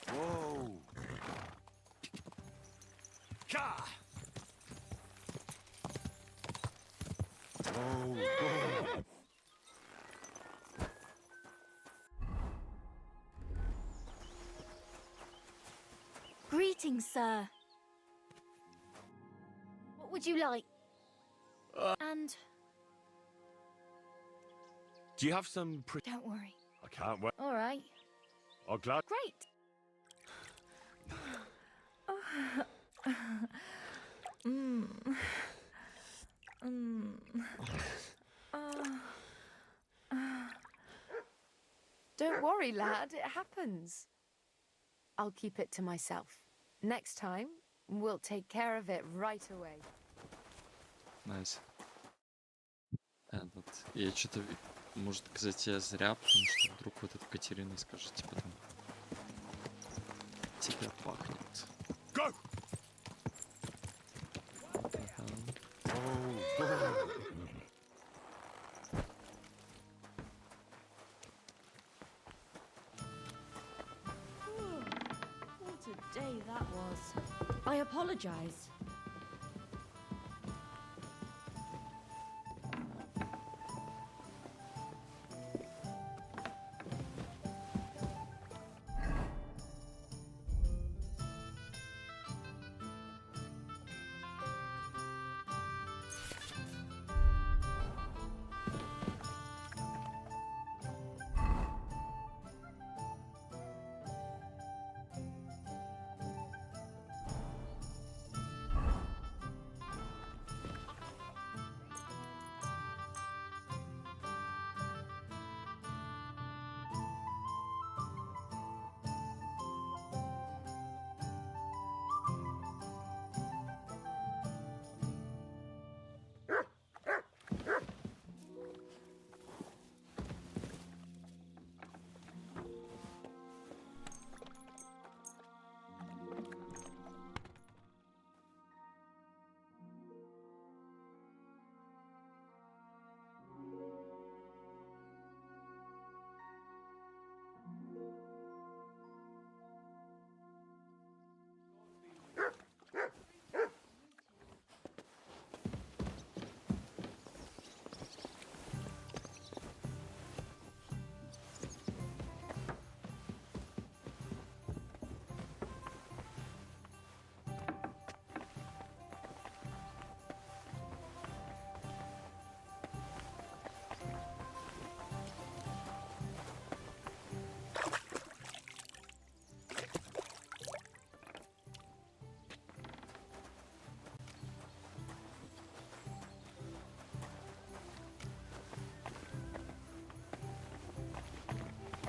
Whoa. Ka! Whoa. Greetings, sir. What would you like? And Do you have some don't worry. I can't wait. All right. I'm glad. Great. Don't worry, lad. It happens. I'll keep it to myself. Next time, we'll take care of it right away. Найс. Этот. Я что-то, может, кстати, я зря, потому что вдруг вот эта Катерина скажет, типа там. Тебя пахнет. Go! What a day that was. I apologize.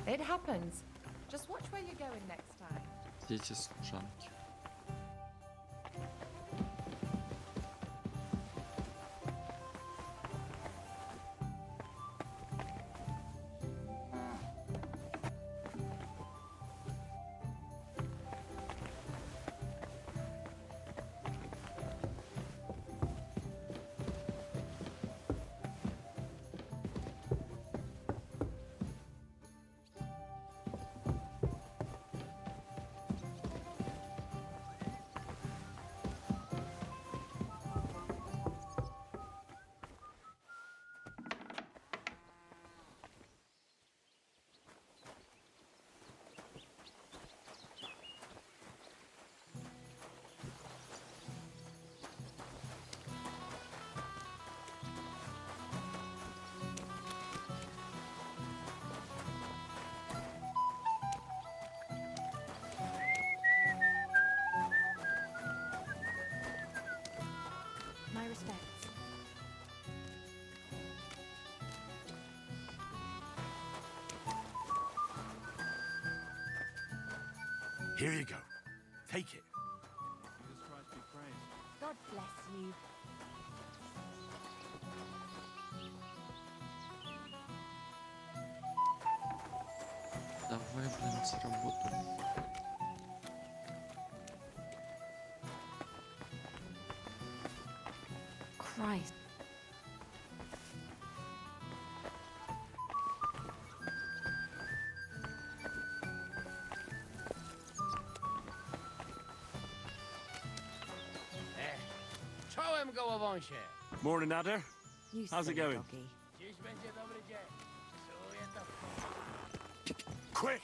It happens. Just watch where you're going next time. Дети служанки. Here you go. Take it. Jesus Christ be praised. God bless you. Давай, блин, заработаем. Christ. Show him go avant share. Morning, Adder. You How's it silly going? doggy. Dziś będzie dobry dzień. Czuję to. Quick!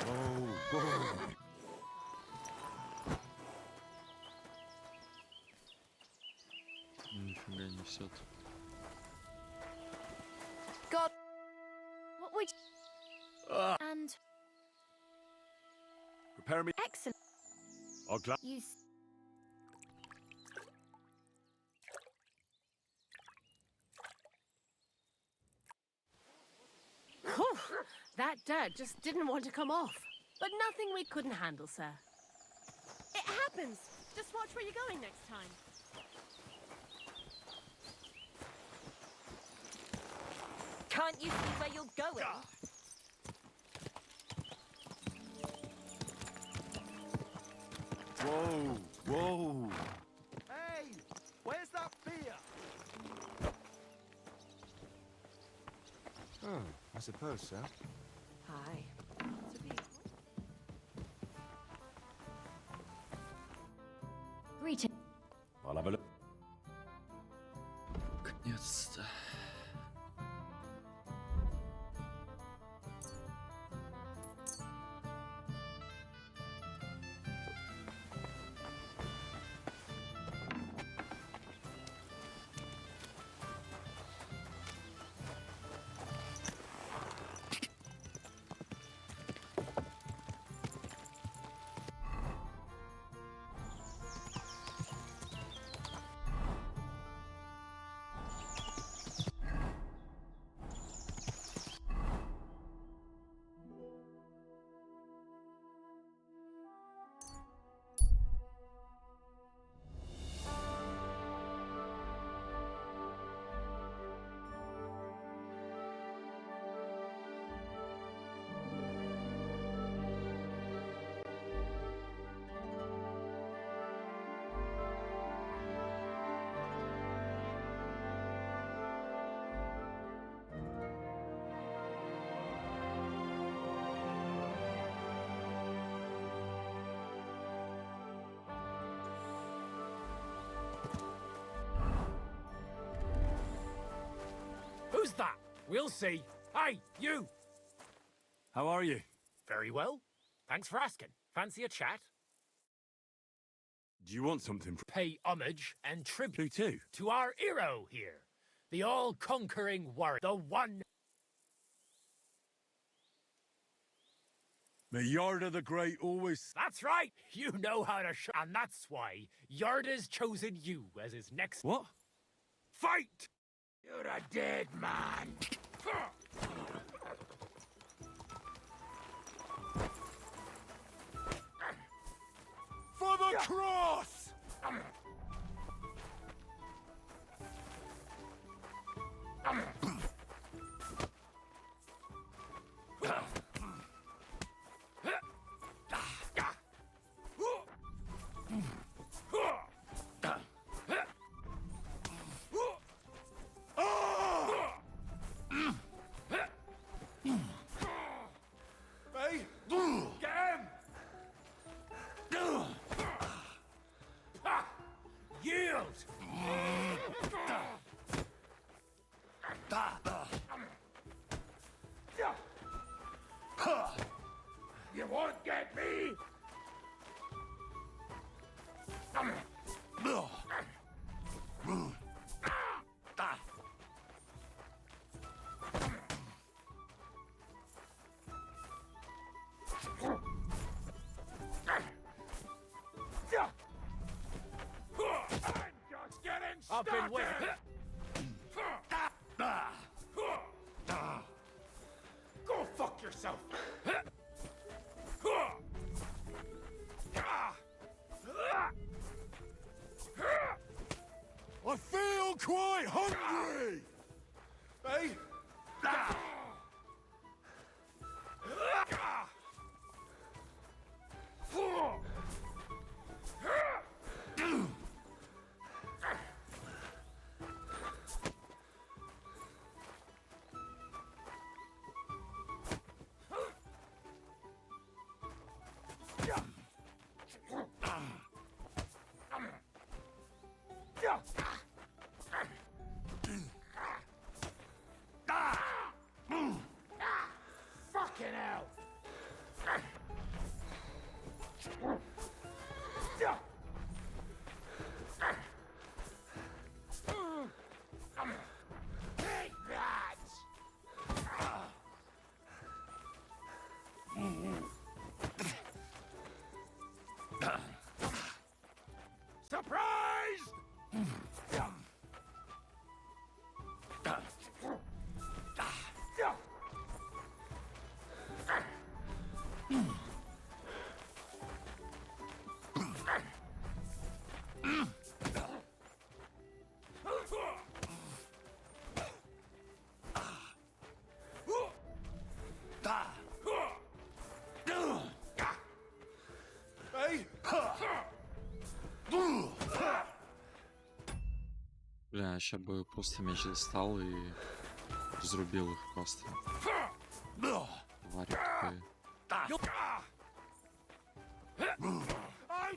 Whoa, whoa. Нифига несет. God. What would And Prepare me. excellent. I'll gla- You Whew, that dirt just didn't want to come off. But nothing we couldn't handle, sir. It happens. Just watch where you're going next time. Can't you see where you're going? Whoa, whoa. Hey, where's that beer? Oh, I suppose so. Hi. greeting. I'll have a look. Наконец-то. Who's that? We'll see. Hey, you! How are you? Very well. Thanks for asking. Fancy a chat? Do you want something from Pay homage and tribute too? to our hero here. The all-conquering warrior. The one... May Yarda the Great always... That's right! You know how to and that's why Yarda's chosen you as his next... What? Fight! You're a dead man! For the cross! Hey, Get him! Yield! You won't get me! Just getting Up and started! wait. Take that! Surprise! Hey! Бля, ща бы просто меч достал и разрубил их просто. Твари такие. Out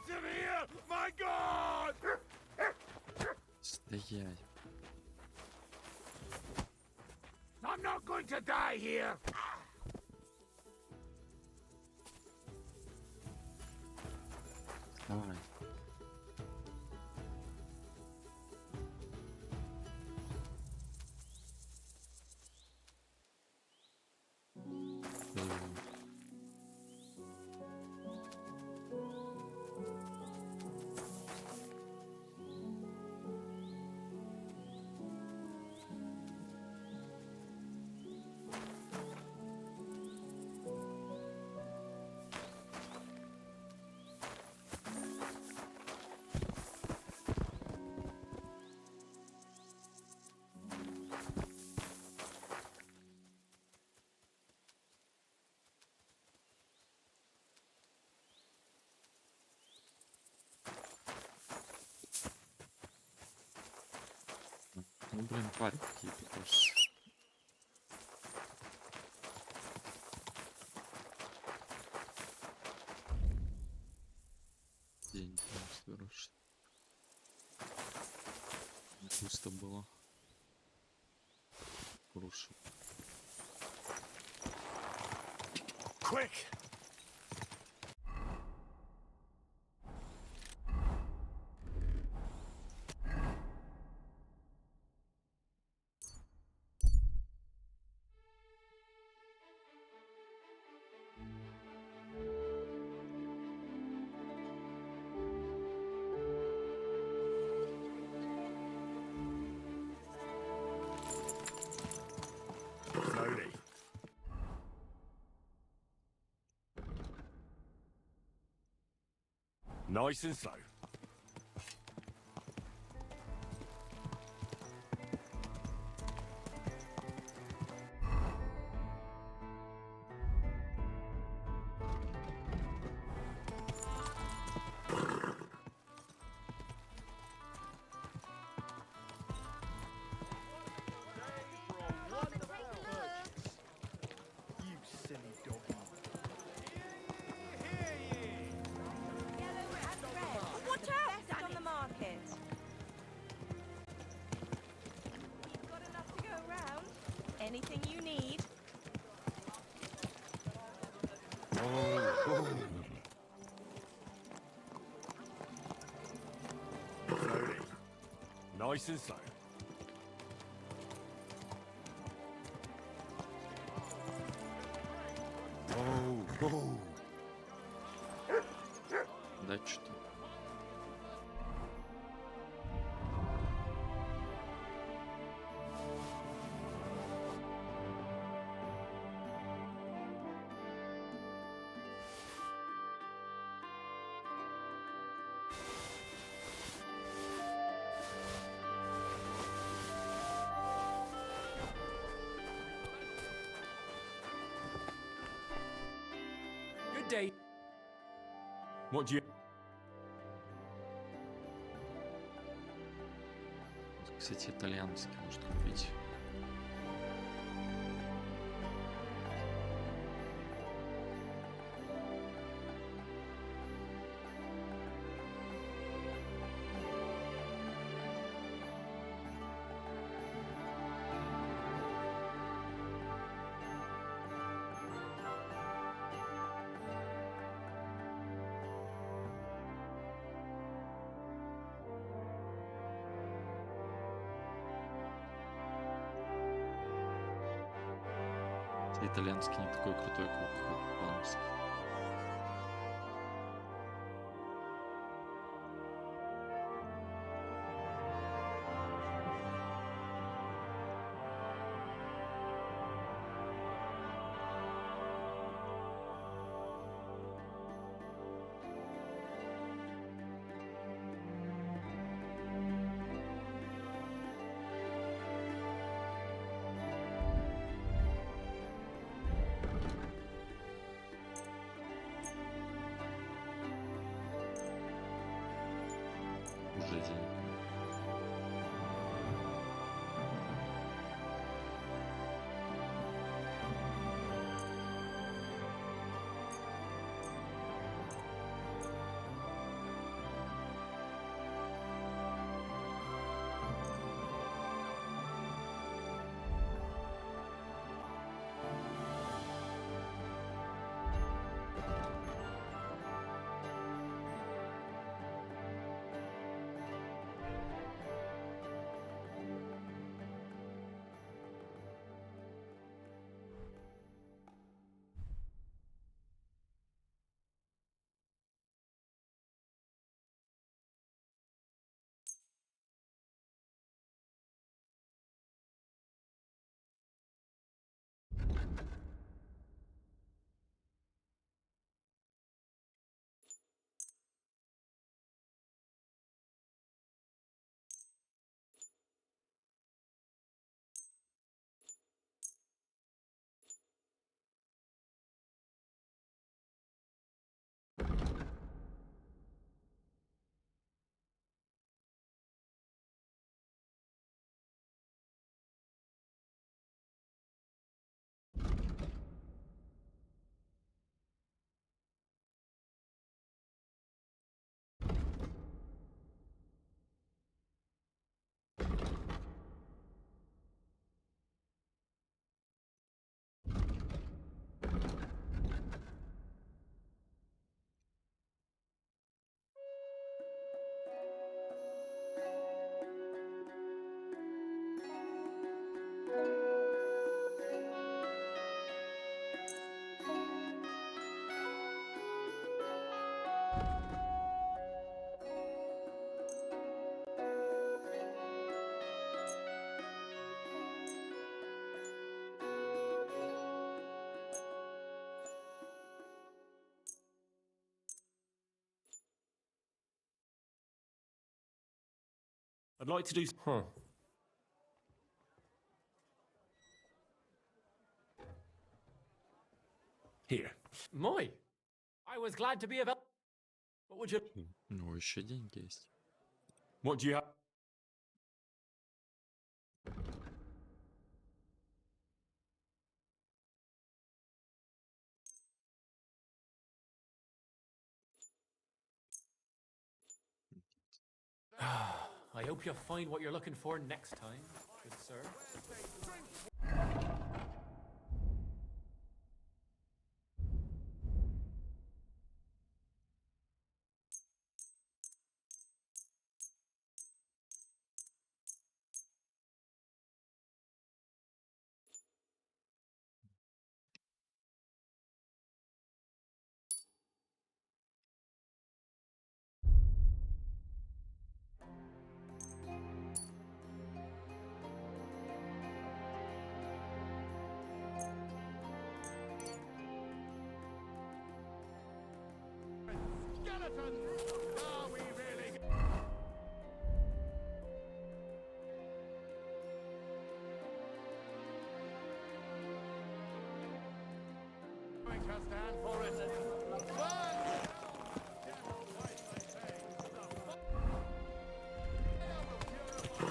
of here! My God! Стоять. I'm not going to die here! Давай. Ну, блин, твари какие-то просто. Деньги соберешь. Пусто было. Рушу. Quick! Slowly. Nice and slow. You silly doggy. Watch out, Danny. On the market. You've got enough to go around. Anything you need. Slowly. Nice and slow. Oh. Да, что-то. Good day. What do you... Кстати, итальянский можно купить. итальянский не такой крутой, как по-английски. Уже день. I'd like to do... Huh. Here. Moi, I was glad to be of help. What would you... Ну, еще деньги есть. What do you have? I hope you'll find what you're looking for next time, good sir.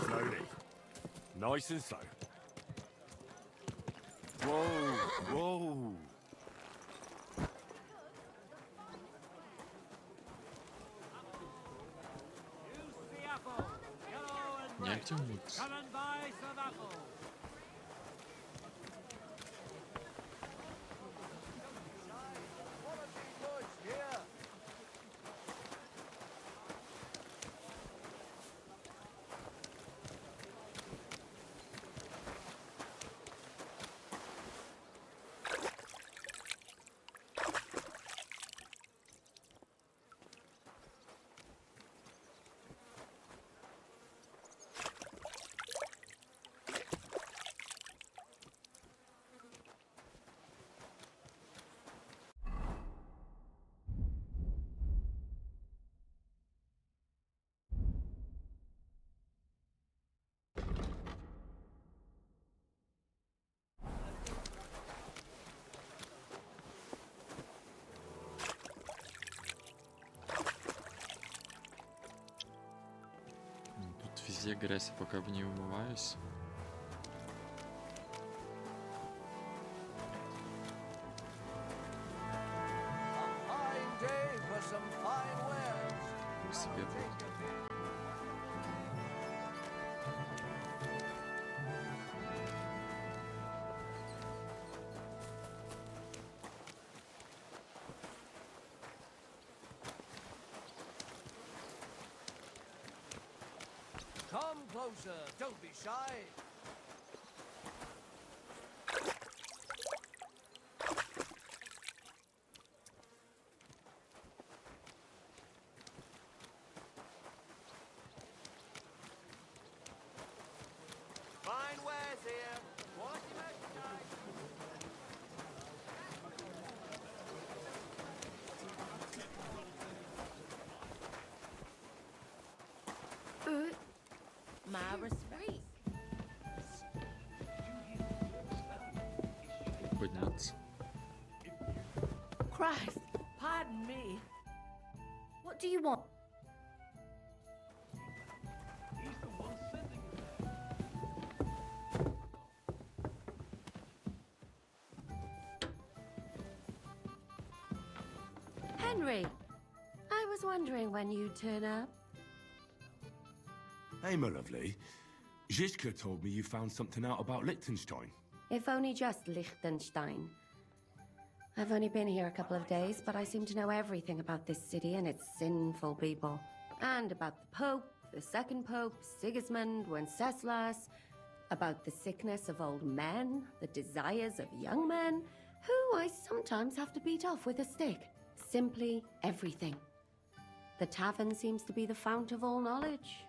Slowly. Nice and slow. Whoa, whoa. Негде умыться. Come and buy some apples. Где грязь, я пока в ней умываюсь? Fine day for some fine wares. Себе. Come closer, don't be shy. Fine wares here. Quality merchandise. My respect. Подняться. Christ, pardon me. What do you want? Henry, I was wondering when you'd turn up. Hey, my lovely. Zizka told me you found something out about Liechtenstein. If only just Liechtenstein. I've only been here a couple of days, but I seem to know everything about this city and its sinful people. And about the Pope, the second Pope, Sigismund, Wenceslas, about the sickness of old men, the desires of young men, who I sometimes have to beat off with a stick. Simply everything. The tavern seems to be the fount of all knowledge.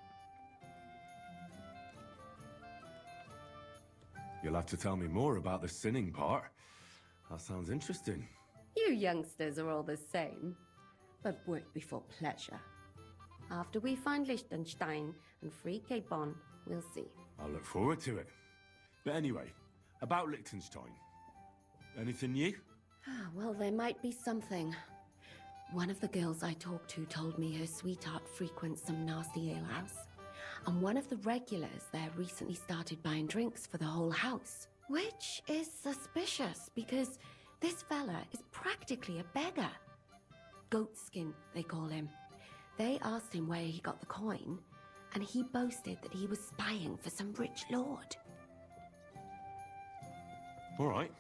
You'll have to tell me more about the sinning part. That sounds interesting. You youngsters are all the same, but work before pleasure. After we find Liechtenstein and free Cape Bon, we'll see. I look forward to it. But anyway, about Liechtenstein. Anything new? Well, there might be something. One of the girls I talked to told me her sweetheart frequents some nasty alehouse. And one of the regulars there recently started buying drinks for the whole house. Which is suspicious, because this fella is practically a beggar. Goatskin, they call him. They asked him where he got the coin, and he boasted that he was spying for some rich lord. All right.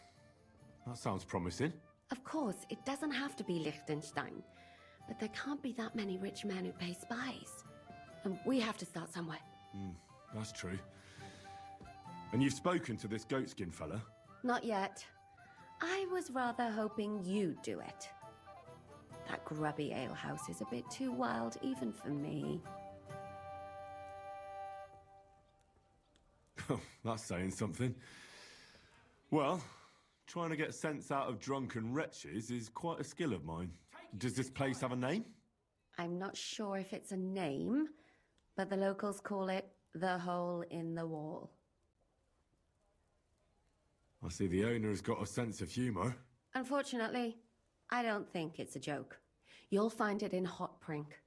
That sounds promising. Of course, it doesn't have to be Liechtenstein, but there can't be that many rich men who pay spies. And we have to start somewhere. That's true. And you've spoken to this goatskin fella? Not yet. I was rather hoping you'd do it. That grubby alehouse is a bit too wild even for me. That's saying something. Well, trying to get sense out of drunken wretches is quite a skill of mine. Does this place have a name? I'm not sure if it's a name, but the locals call it the Hole in the Wall. I see the owner's got a sense of humour. Unfortunately, I don't think it's a joke. You'll find it in Hot Prink.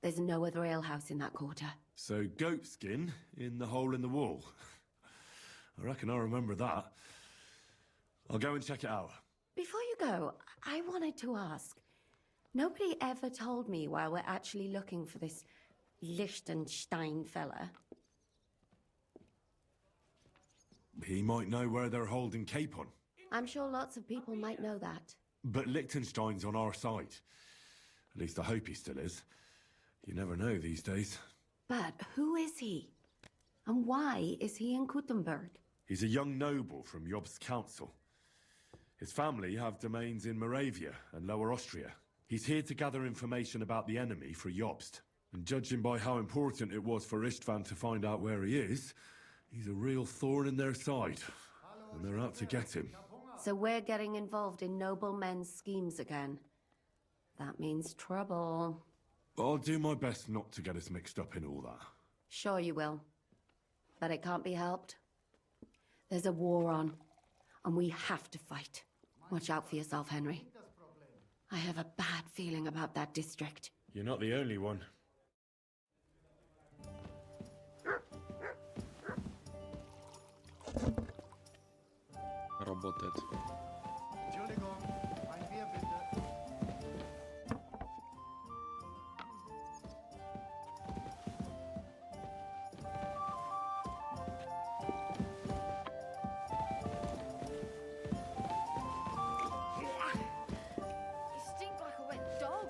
There's no other alehouse in that quarter. So goatskin in the hole in the wall. I reckon I remember that. I'll go and check it out. Before you go, I wanted to ask. Nobody ever told me why we're actually looking for this Liechtenstein fella. He might know where they're holding Capon. I'm sure lots of people might know that. But Liechtenstein's on our side. At least I hope he still is. You never know these days. But who is he? And why is he in Kuttenberg? He's a young noble from Jobst's council. His family have domains in Moravia and Lower Austria. He's here to gather information about the enemy for Jobst. And judging by how important it was for Istvan to find out where he is, he's a real thorn in their side. And they're out to get him. So we're getting involved in noble men's schemes again. That means trouble. I'll do my best not to get us mixed up in all that. Sure you will. But it can't be helped. There's a war on, and we have to fight. Watch out for yourself, Henry. I have a bad feeling about that district. You're not the only one. работает. You stink like a wet dog.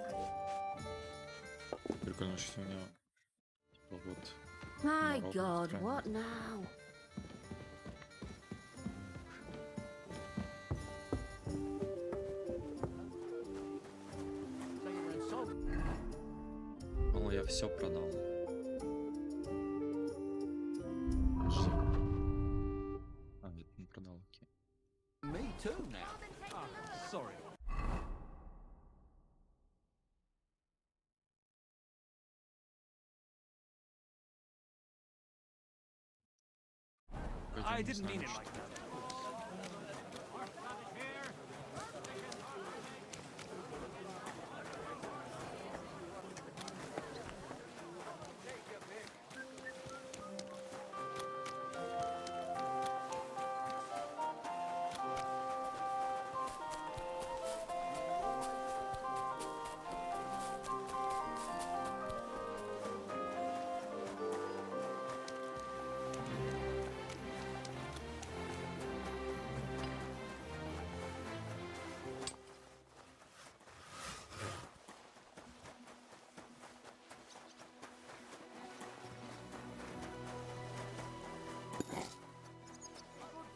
Прикольно, что у меня типа вот. My народ God, устраивает. what now? Мало, я все продал. Подожди. А, нет, не продал, окей. Me too now. Sorry. Пойдем, I не didn't знаю, mean it что- like that.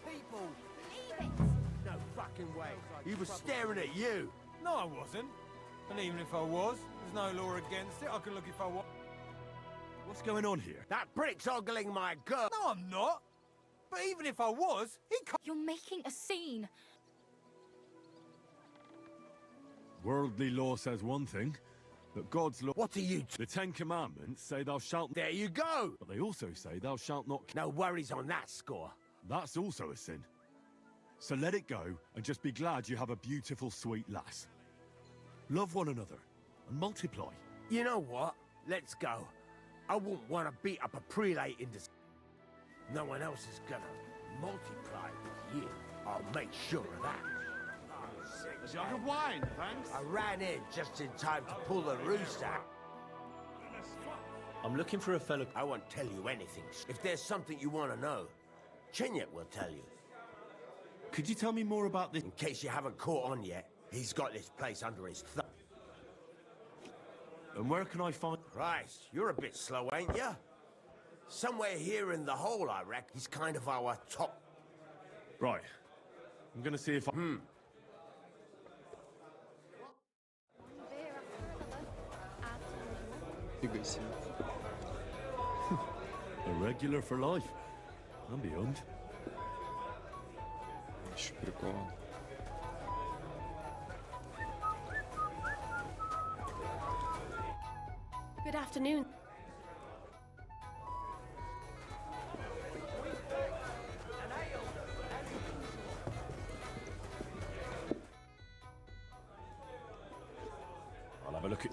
People. Leave it. No fucking way. He was staring at you. No, I wasn't. And even if I was, there's no law against it. I can look if I want. What's going on here? That prick's ogling my girl. No, I'm not. But even if I was, he can't. You're making a scene. Worldly law says one thing, but God's law... What are you The Ten Commandments say thou shalt... There you go. But they also say thou shalt not... No worries on that score. That's also a sin. So let it go, and just be glad you have a beautiful, sweet lass. Love one another, and multiply. You know what? Let's go. I wouldn't want to beat up a prelate in this. No one else is gonna multiply with you. I'll make sure of that. A jug of wine, thanks. I ran in just in time to pull the roost out. I'm looking for a fellow. I won't tell you anything. If there's something you want to know, Chinyet will tell you. Could you tell me more about this? In case you haven't caught on yet, he's got this place under his thumb. And where can I find... Christ, you're a bit slow, ain't ya? Somewhere here in the hole, I reckon. He's kind of our top. Right. I'm gonna see if I... Фига себе. A regular for life. And beyond. Еще прикован. Good afternoon. I'll have a look at...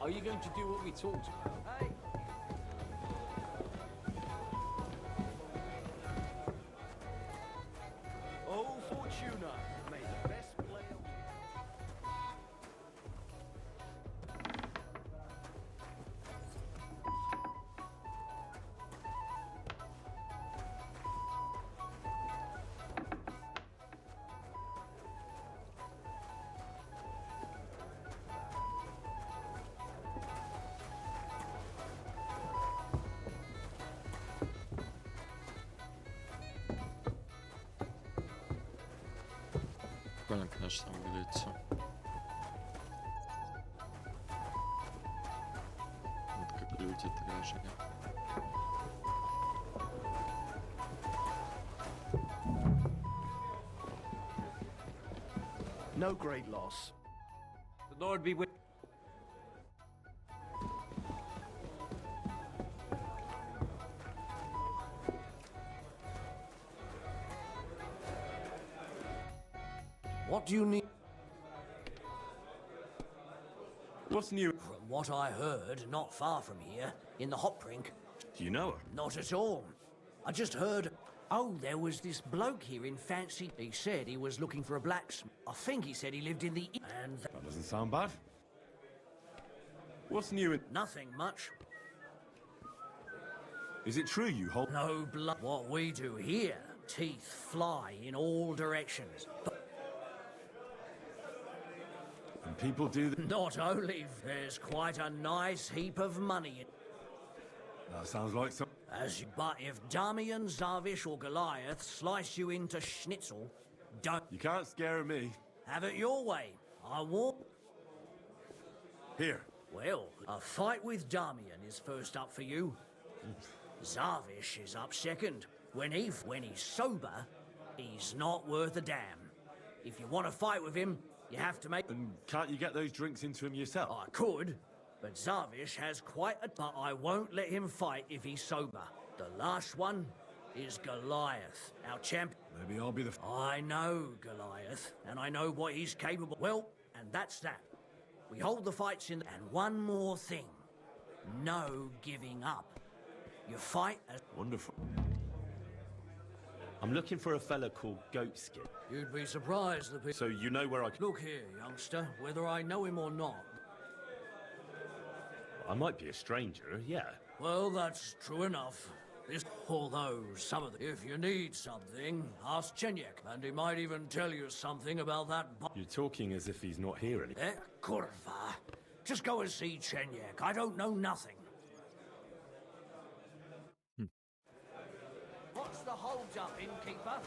Are you going to do what we talked about? Oh, Fortuna, may the best player. Прикольно, конечно, выглядит все. Вот как люди тогда жили. No great loss. The Lord be with. What do you need? What's new? From what I heard, not far from here, in the hop drink. Do you know her? Not at all. I just heard... Oh, there was this bloke here in fancy... He said he was looking for a blacksmith. I think he said he lived in the... And... That doesn't sound bad. What's new in... Nothing much. Is it true you hold... No blood. What we do here, teeth fly in all directions. But And people do that? not only, there's quite a nice heap of money in... That sounds like some... But if Damian, Zarvish or Goliath slice you into schnitzel, don't... You can't scare me. Have it your way. I won't... Here. Well, a fight with Damian is first up for you. Zarvish is up second. When he's sober, he's not worth a damn. If you want to fight with him, you have to make... And can't you get those drinks into him yourself? I could, but Zarvish has quite a... But I won't let him fight if he's sober. The last one is Goliath, our champion. Maybe I'll be the... I know Goliath, and I know what he's capable... Well, and that's that. We hold the fights in... And one more thing. No giving up. You fight as... Wonderful. I'm looking for a fella called Goatskin. You'd be surprised the people... So you know where I can... Look here, youngster, whether I know him or not. I might be a stranger, yeah. Well, that's true enough. Although some of the... If you need something, ask Chenyek, and he might even tell you something about that... You're talking as if he's not here anymore. Kurva. Just go and see Chenyek. I don't know nothing. What's the hold-up, innkeeper?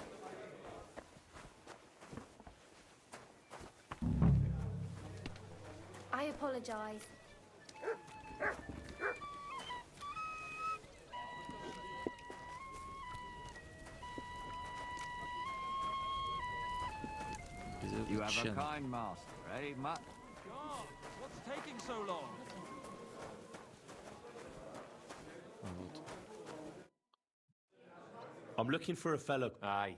I apologize. You have a kind master, eh, Matt? God, what's taking so long? I'm looking for a fella... Aye.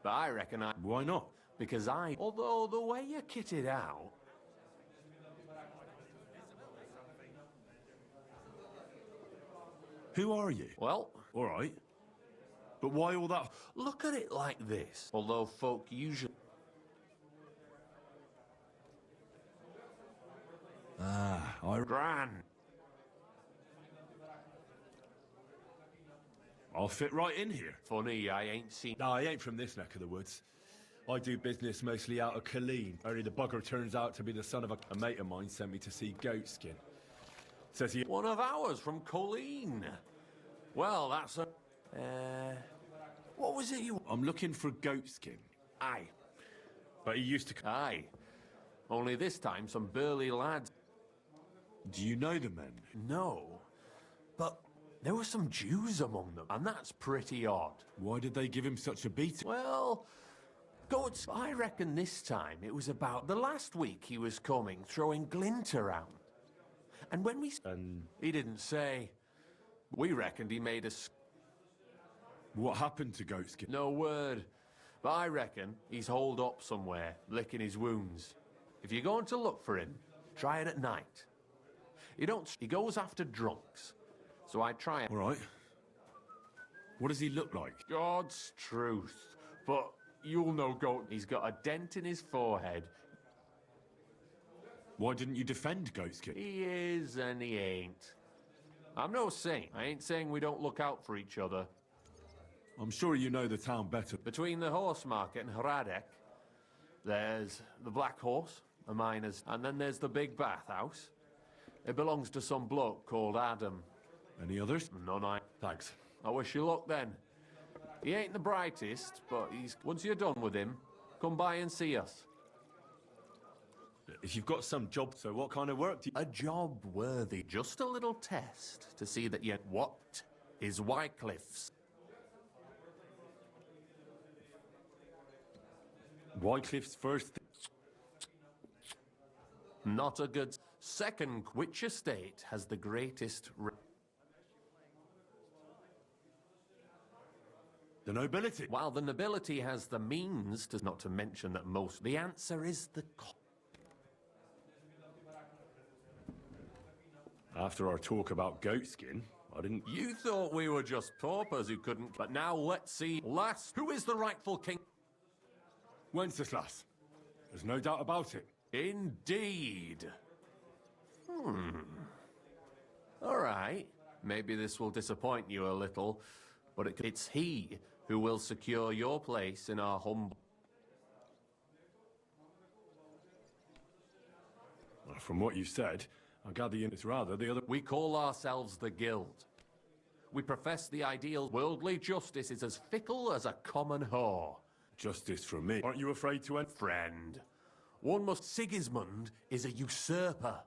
But I reckon I... Why not? Because I... Although the way you're kitted out... Who are you? Well... All right. But why all that... Look at it like this. Although folk usually... Gran. I'll fit right in here. Funny, I ain't seen... No, I ain't from this neck of the woods. I do business mostly out of Colleen. Only the bugger turns out to be the son of a mate of mine sent me to see Goatskin. Says he... One of ours from Colleen. Well, that's a... What was it you... I'm looking for Goatskin. Aye. But he used to... Aye. Only this time some burly lads... Do you know the men? No. But there were some Jews among them, and that's pretty odd. Why did they give him such a beating? Well... Goats, I reckon this time it was about... The last week he was coming, throwing glint around. And when we... And... He didn't say. We reckoned he made us... What happened to Goatskin? No word. But I reckon he's holed up somewhere, licking his wounds. If you're going to look for him, try it at night. He goes after drunks. So I try it. All right. What does he look like? God's truth. But you'll know Goat. He's got a dent in his forehead. Why didn't you defend Goatskin? He is and he ain't. I'm no saint. I ain't saying we don't look out for each other. I'm sure you know the town better. Between the horse market and Hradek, there's the Black Horse, a miner's, and then there's the big bathhouse. It belongs to some bloke called Adam. Any others? None. Thanks. I wish you luck then. He ain't the brightest, but he's... Once you're done with him, come by and see us. If you've got some job, so what kind of work do you... A job worthy. Just a little test to see that yet what is Wycliffe's. Wycliffe's first... Not a good... Second, which estate has the greatest... The nobility. While the nobility has the means, to, not to mention that most, the answer is the After our talk about goatskin, I didn't... You thought we were just paupers who couldn't... But now let's see. Lass, who is the rightful king? Wenceslas. There's no doubt about it. Indeed. All right. Maybe this will disappoint you a little, but it's he who will secure your place in our humble... Well, from what you've said, I gather it's rather the other... We call ourselves the Guild. We profess the ideal worldly justice is as fickle as a common whore. Justice from me. Aren't you afraid to end? Friend, one must... Sigismund is a usurper.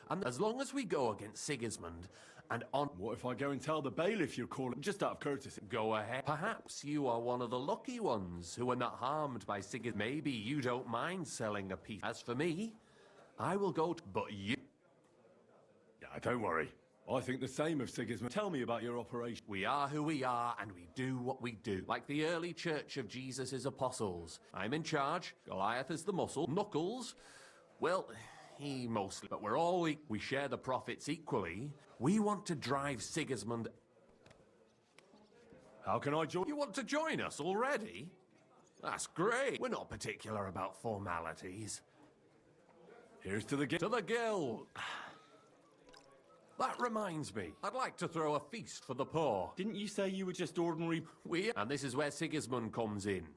And as long as we go against Sigismund and on... What if I go and tell the bailiff you're calling just out of courtesy? Go ahead. Perhaps you are one of the lucky ones who are not harmed by Sigismund. Maybe you don't mind selling a piece. As for me, I will go to... But you... Yeah, don't worry. I think the same of Sigismund. Tell me about your operation. We are who we are, and we do what we do. Like the early church of Jesus' apostles. I'm in charge, Goliath is the muscle, Knuckles, well, he mostly... But we're all... We share the profits equally. We want to drive Sigismund... How can I join? You want to join us already? That's great. We're not particular about formalities. Here's to the guild. To the guild. That reminds me, I'd like to throw a feast for the poor. Didn't you say you were just ordinary... And this is where Sigismund comes in.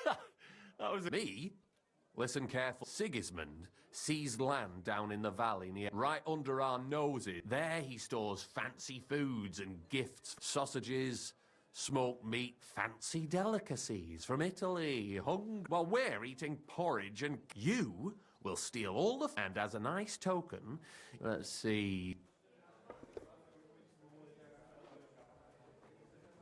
That was... Me? Listen careful. Sigismund seized land down in the valley near... Right under our noses. There he stores fancy foods and gifts. Sausages, smoked meat, fancy delicacies from Italy. While we're eating porridge and you will steal all the... And as a nice token, let's see...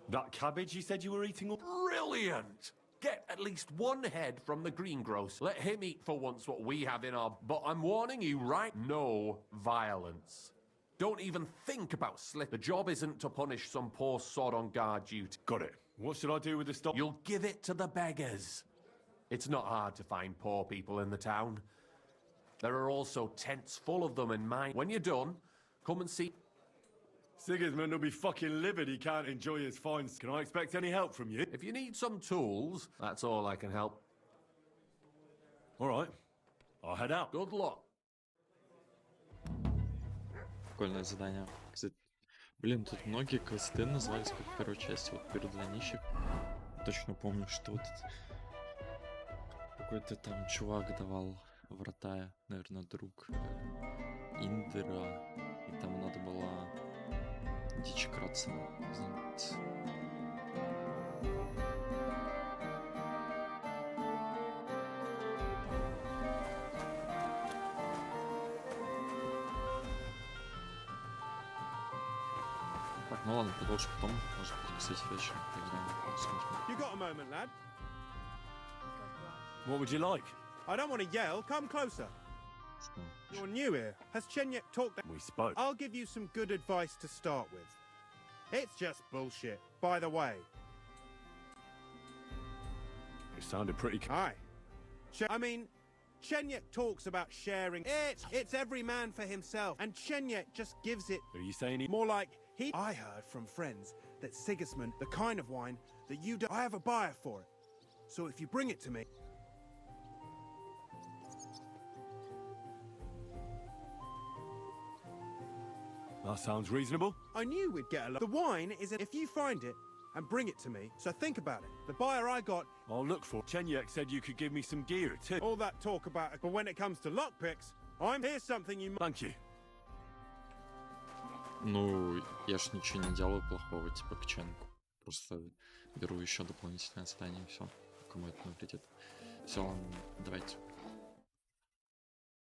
That cabbage you said you were eating? Brilliant! Get at least one head from the greengrocer. Let him eat for once what we have in our... But I'm warning you, right? No violence. Don't even think about slip. The job isn't to punish some poor sod on guard duty. Got it. What should I do with the stock? You'll give it to the beggars. It's not hard to find poor people in the town. There are also tents full of them in mine. When you're done, come and see... Sigismund will be fucking livid he can't enjoy his finds. Can I expect any help from you? If you need some tools, that's all I can help. All right. I'll head out. Good luck. Прикольное задание. Кстати, блин, тут многие квесты назывались как в первой части, вот «Пир для нищих». Точно помню, что вот какой-то там чувак давал врата, наверное, друг Индера, и там надо было дичь краться. Так, ну ладно, продолжим потом. Может быть, кстати, вечером поиграем. Посмотрим. You got a moment, lad? What would you like? I don't want to yell. Come closer. Что? You're new here. Has Chenyek talked... We spoke. I'll give you some good advice to start with. It's just bullshit, by the way. It sounded pretty... Aye. Chenyek talks about sharing. It's every man for himself. And Chenyek just gives it... Are you saying he... More like he... I heard from friends that Sigismund, the kind of wine that you do... I have a buyer for it. So if you bring it to me... That sounds reasonable. I knew we'd get along. The wine is... If you find it and bring it to me, so think about it. The buyer I got... I'll look for... Chenyek said you could give me some gear, too. All that talk about it, but when it comes to lockpicks, here's something you... Thank you. Ну, я ж ничего не делаю плохого, типа, к Ченку. Просто беру еще дополнительное задание, и все. Кому это навредит. Все, давайте.